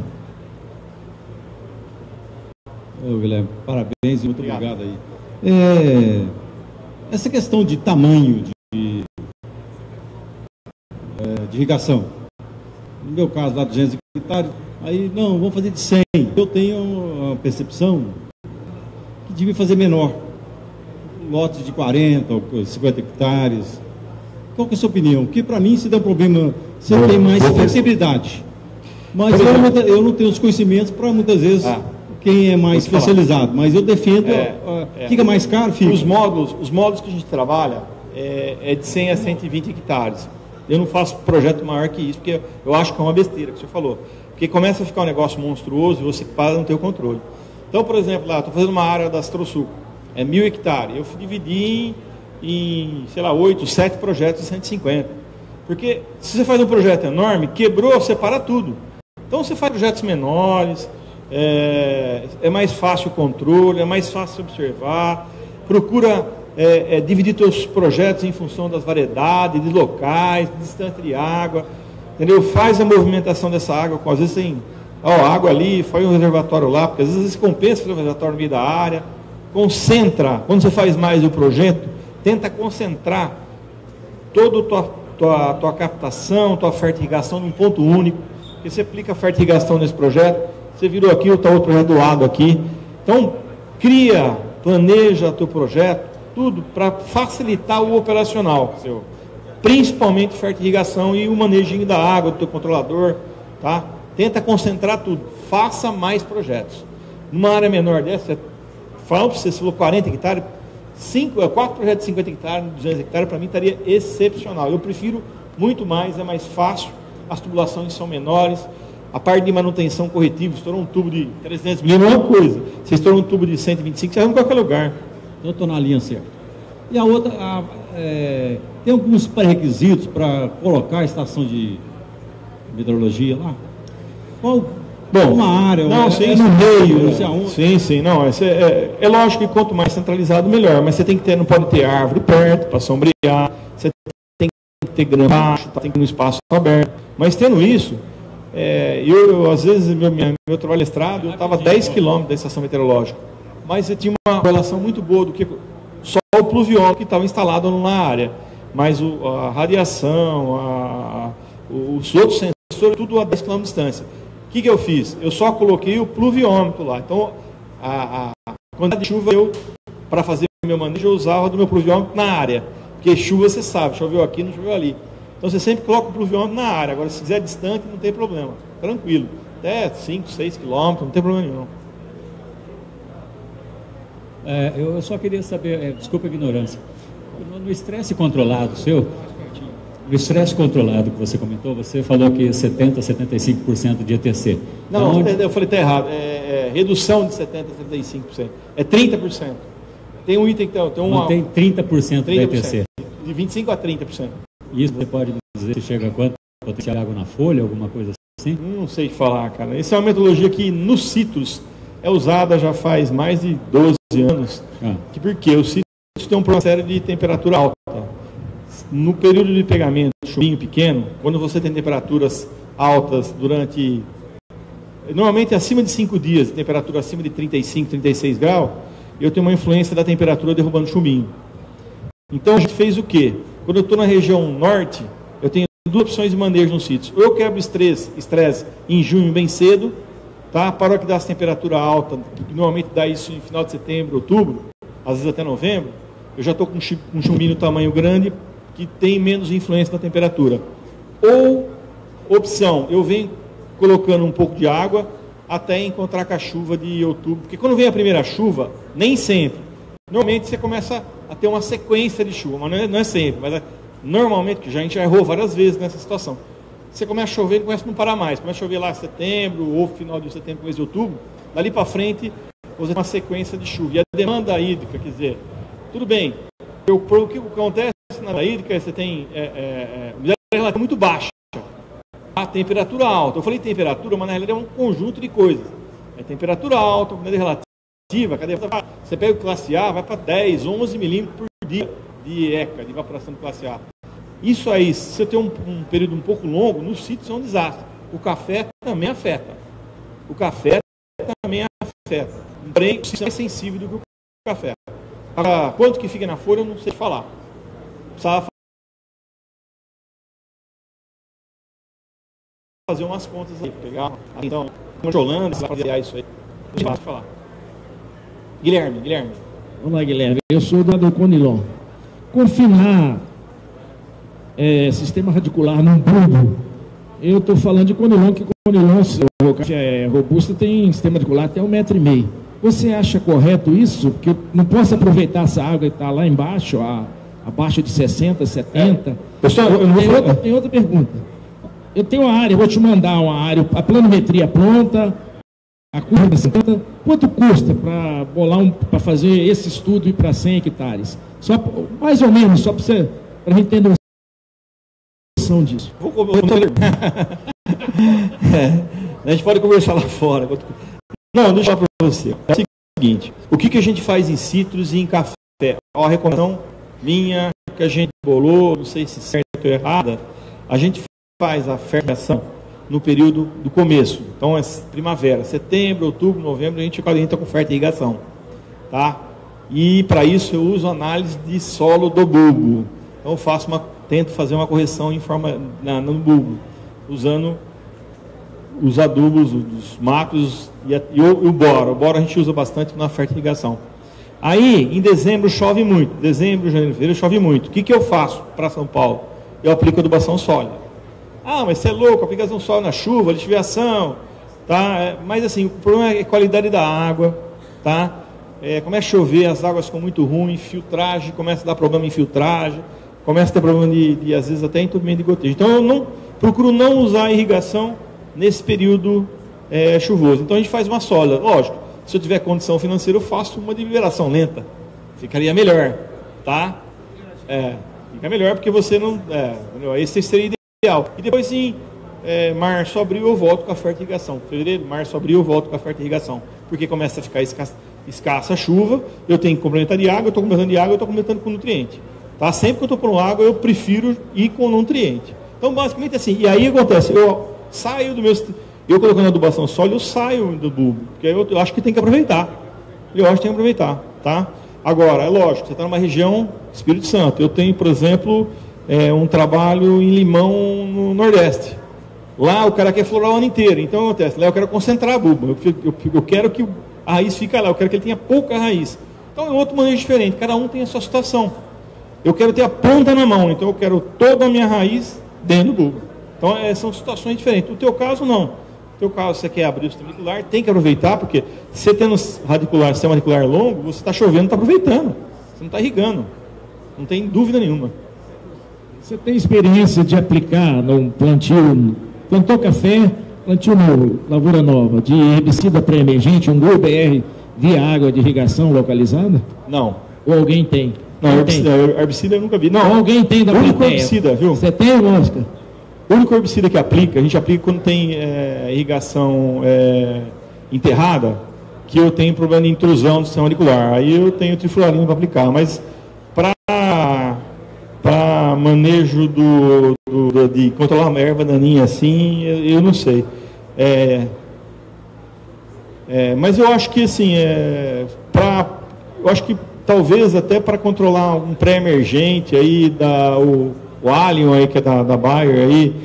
Ô, Guilherme, parabéns e muito obrigado aí. Essa questão de tamanho de irrigação, no meu caso lá 200 hectares, aí não, vamos fazer de 100. Eu tenho a percepção que devia fazer menor, lotes de 40 ou 50 hectares. Qual que é a sua opinião? Porque para mim se der um problema, você tem mais flexibilidade, mas eu não tenho os conhecimentos para muitas vezes quem é mais especializado, mas eu defendo, fica mais caro, fica. Os módulos que a gente trabalha é de 100 a 120 hectares. Eu não faço projeto maior que isso, porque eu acho que é uma besteira que você falou. Porque começa a ficar um negócio monstruoso e você para não ter o controle. Então, por exemplo, lá, estou fazendo uma área da Astrosul, 1000 hectares. Eu dividi em, sei lá, 8, 7 projetos de 150. Porque se você faz um projeto enorme, quebrou, você para tudo. Então, você faz projetos menores, é mais fácil o controle, é mais fácil observar, procura dividir seus projetos em função das variedades, de locais, de distância de água, entendeu? Faz a movimentação dessa água, às vezes tem água ali, faz um reservatório lá, porque às vezes compensa fazer um reservatório no meio da área, concentra, quando você faz mais o projeto, tenta concentrar toda a tua captação, tua fertirrigação num ponto único, porque você aplica a fertirrigação nesse projeto, você virou aqui, está outro projeto do lado aqui, então planeja teu projeto, tudo para facilitar o operacional seu, principalmente fertirrigação e o manejo da água do teu controlador, tá? Tenta concentrar tudo, faça mais projetos. Numa área menor dessa, falando para você, se for 40 hectares, 4 projetos de 50 hectares, 200 hectares, para mim estaria excepcional. Eu prefiro muito mais, é mais fácil, as tubulações são menores, a parte de manutenção corretiva, estourou um tubo de 300 milímetros, é uma coisa. Você estourou um tubo de 125, você vai em qualquer lugar. Eu estou na linha certa. E a outra, tem alguns pré-requisitos para colocar a estação de meteorologia lá? Qual? Bom, uma área, não, sim, no meio, não sei aonde. Sim, não, é lógico que quanto mais centralizado, melhor, mas você tem que ter, não pode ter árvore perto para sombrear, você tem que ter grama baixo, tem que ter um espaço aberto, mas tendo isso, eu às vezes, meu trabalho de estrada, eu estava a 10 quilômetros da estação meteorológica, mas eu tinha uma relação muito boa do que só o pluviômetro que estava instalado na área, mas a radiação, os outros sensores, tudo a 10 km de distância. O que eu fiz? Eu só coloquei o pluviômetro lá. Então, a quantidade de chuva, para fazer o meu manejo, eu usava do meu pluviômetro na área. Porque chuva, você sabe, choveu aqui, não choveu ali. Então, você sempre coloca o pluviômetro na área. Agora, se quiser distante, não tem problema. Tranquilo. Até 5, 6 quilômetros, não tem problema nenhum. Eu só queria saber, desculpa a ignorância, no estresse controlado seu, no estresse controlado que você comentou, você falou que 70%, 75% de ETC. Não, eu falei, está errado. Redução de 70% a 75%. É 30%. Tem um item que tem 30% de ETC. De 25% a 30%. Isso você pode dizer que chega a quanto? Potencial de água na folha, alguma coisa assim? Não sei falar, cara. Essa é uma metodologia que nos citros é usada já faz mais de 12 anos. Porque os citros têm uma série de temperatura alta. No período de pegamento, chuvinho pequeno, quando você tem temperaturas altas durante, normalmente acima de 5 dias, temperatura acima de 35, 36 graus, eu tenho uma influência da temperatura derrubando chumbinho. Então a gente fez o quê? Quando eu estou na região norte, eu tenho duas opções de manejo nos sítios. Ou eu quebro estresse em junho bem cedo, tá? Para que dá essa temperatura alta, que normalmente dá isso em final de setembro, outubro, às vezes até novembro, eu já estou com um chumbinho tamanho grande, que tem menos influência na temperatura. Ou, opção, eu venho colocando um pouco de água até encontrar com a chuva de outubro. Porque quando vem a primeira chuva, nem sempre. Normalmente você começa a ter uma sequência de chuva, mas não é sempre. Mas normalmente, que a gente já errou várias vezes nessa situação. Você começa a chover e começa a não parar mais. Começa a chover lá em setembro, ou final de setembro, começo de outubro. Dali para frente, você tem uma sequência de chuva. E a demanda hídrica, quer dizer, tudo bem. O que acontece na hídrica, você tem umidade relativa muito baixa, a temperatura alta. Eu falei temperatura, mas na realidade é um conjunto de coisas. É temperatura alta, umidade relativa, você pega o classe A, vai para 10, 11 milímetros por dia de ECA, de evaporação de classe A. Isso aí, se você tem um período um pouco longo, nos sítios é um desastre. O café também afeta. Porém, o sistema é mais sensível do que o café. Agora, quanto que fica na folha, eu não sei falar. Precisava fazer umas contas aí, pegar, então, controlando, para fazer isso aí. Não posso falar. Guilherme. Vamos lá, Guilherme. Eu sou do Conilon. Confinar sistema radicular num bulbo. Eu estou falando de Conilon, que Conilon, o café robusto, tem sistema radicular até 1,5 m. Você acha correto isso? Porque eu não posso aproveitar essa água que está lá embaixo, abaixo de 60, 70. Pessoal, eu tenho outra pergunta. Eu tenho uma área, vou te mandar uma área, a planimetria pronta, a curva pronta. Quanto custa para para fazer esse estudo e para 100 hectares? Só, mais ou menos, só para a gente ter noção disso. A gente pode conversar lá fora. Não, deixa eu falar para você. É o seguinte, o que a gente faz em citros e em café? A recomendação minha, que a gente bolou, não sei se certo ou errada, a gente faz a fermentação no período do começo. Então é primavera, setembro, outubro, novembro, a gente entra com fertirrigação. Tá? E para isso eu uso análise de solo do bulbo. Então eu tento fazer uma correção no bulbo, usando os adubos, os macros e o boro. O boro a gente usa bastante na fertirrigação. Aí, em dezembro chove muito. Dezembro, janeiro, fevereiro chove muito. O que eu faço para São Paulo? Eu aplico adubação sólida. Ah, mas você é louco, aplicação sólida na chuva, lixiviação, tá? Mas assim, o problema é a qualidade da água, tá? começa a chover, as águas ficam muito ruins, filtragem, começa a dar problema em filtragem, começa a ter problema de às vezes até entupimento de gotejo. Então eu procuro não usar a irrigação nesse período chuvoso. Então a gente faz uma sola. Lógico, se eu tiver condição financeira, eu faço uma de liberação lenta. Ficaria melhor, tá? Fica melhor porque você não... esse seria ideal. E depois em março, abril, eu volto com a oferta de irrigação. Fevereiro, março, abril, eu volto com a oferta de irrigação. Porque começa a ficar escassa a chuva, eu tenho que complementar de água, eu estou complementando de água, eu estou complementando com nutriente. Tá? Sempre que eu estou por água, eu prefiro ir com nutriente. Então, basicamente assim, e aí acontece, eu saio do meu... Eu colocando adubação sólida, eu saio do bulbo, porque eu acho que tem que aproveitar. Eu acho que tem que aproveitar, tá? Agora, é lógico, você está numa região Espírito Santo. Eu tenho, por exemplo, um trabalho em Limão, no Nordeste. Lá o cara quer florar o ano inteiro, então acontece, lá eu quero concentrar a bulba, eu quero que a raiz fique lá, eu quero que ele tenha pouca raiz. Então é outro manejo diferente, cada um tem a sua situação. Eu quero ter a ponta na mão, então eu quero toda a minha raiz dentro do bulbo. Então são situações diferentes. No teu caso, não. No teu caso, você quer abrir o sistema radicular, tem que aproveitar, porque você tendo sistema radicular longo, você está chovendo, está aproveitando. Você não está irrigando. Não tem dúvida nenhuma. Você tem experiência de aplicar num plantio, plantou café, plantio novo, lavoura nova, de herbicida pré-emergente, um Gol BR via água de irrigação localizada? Não. Ou alguém tem? Não, herbicida eu nunca vi. Não, alguém tem da único herbicida, viu? Você tem, Oscar? O único herbicida que aplica, a gente aplica quando tem irrigação enterrada, que eu tenho problema de intrusão do sistema radicular. Aí eu tenho trifluorina para aplicar, mas para manejo de controlar uma erva daninha assim, eu não sei. Mas eu acho que assim, eu acho que talvez até para controlar um pré-emergente aí, o Allium aí, que é da Bayer aí,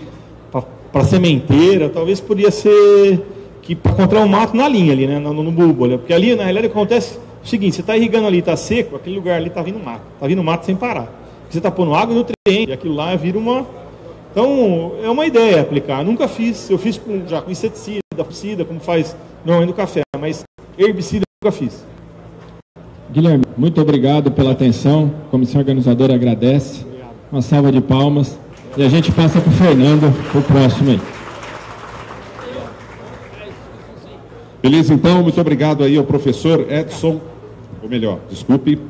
para sementeira, talvez poderia ser que para controlar o mato na linha ali, né, no bulbo, né? Porque ali na realidade acontece o seguinte: você está irrigando ali, está seco, aquele lugar ali está vindo mato sem parar. Você está pondo água e nutriente, e aquilo lá vira uma... Então, é uma ideia aplicar. Nunca fiz, eu fiz já com inseticida, fungicida, como faz normalmente no café, mas herbicida eu nunca fiz. Guilherme, muito obrigado pela atenção. A comissão organizadora agradece. Obrigado. Uma salva de palmas. E a gente passa para o Fernando, o próximo aí. Beleza, então, muito obrigado aí ao professor Edson, ou melhor, desculpe,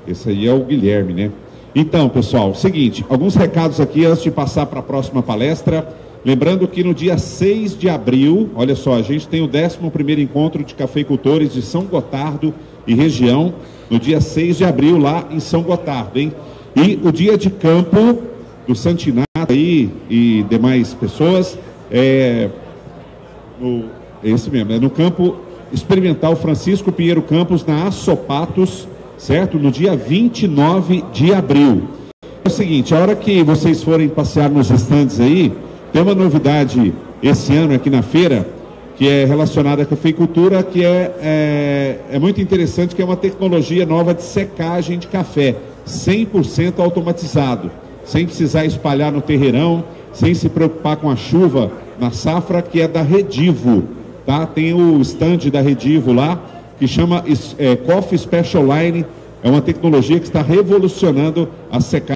esse aí é o Guilherme, né? Então, pessoal, seguinte, alguns recados aqui antes de passar para a próxima palestra. Lembrando que no dia 6 de abril, olha só, a gente tem o 11º encontro de cafeicultores de São Gotardo e região, no dia 6 de abril lá em São Gotardo, hein? E o dia de campo do Santinato aí e demais pessoas, esse mesmo, no campo experimental Francisco Pinheiro Campos, na Assopatos, certo? No dia 29 de abril. É o seguinte, a hora que vocês forem passear nos estandes aí, tem uma novidade esse ano aqui na feira, que é relacionada à cafeicultura, que é muito interessante, que é uma tecnologia nova de secagem de café, 100% automatizado, sem precisar espalhar no terreirão, sem se preocupar com a chuva na safra, que é da Redivo, tá? Tem o stand da Redivo lá, que chama Coffee Special Line, é uma tecnologia que está revolucionando a secagem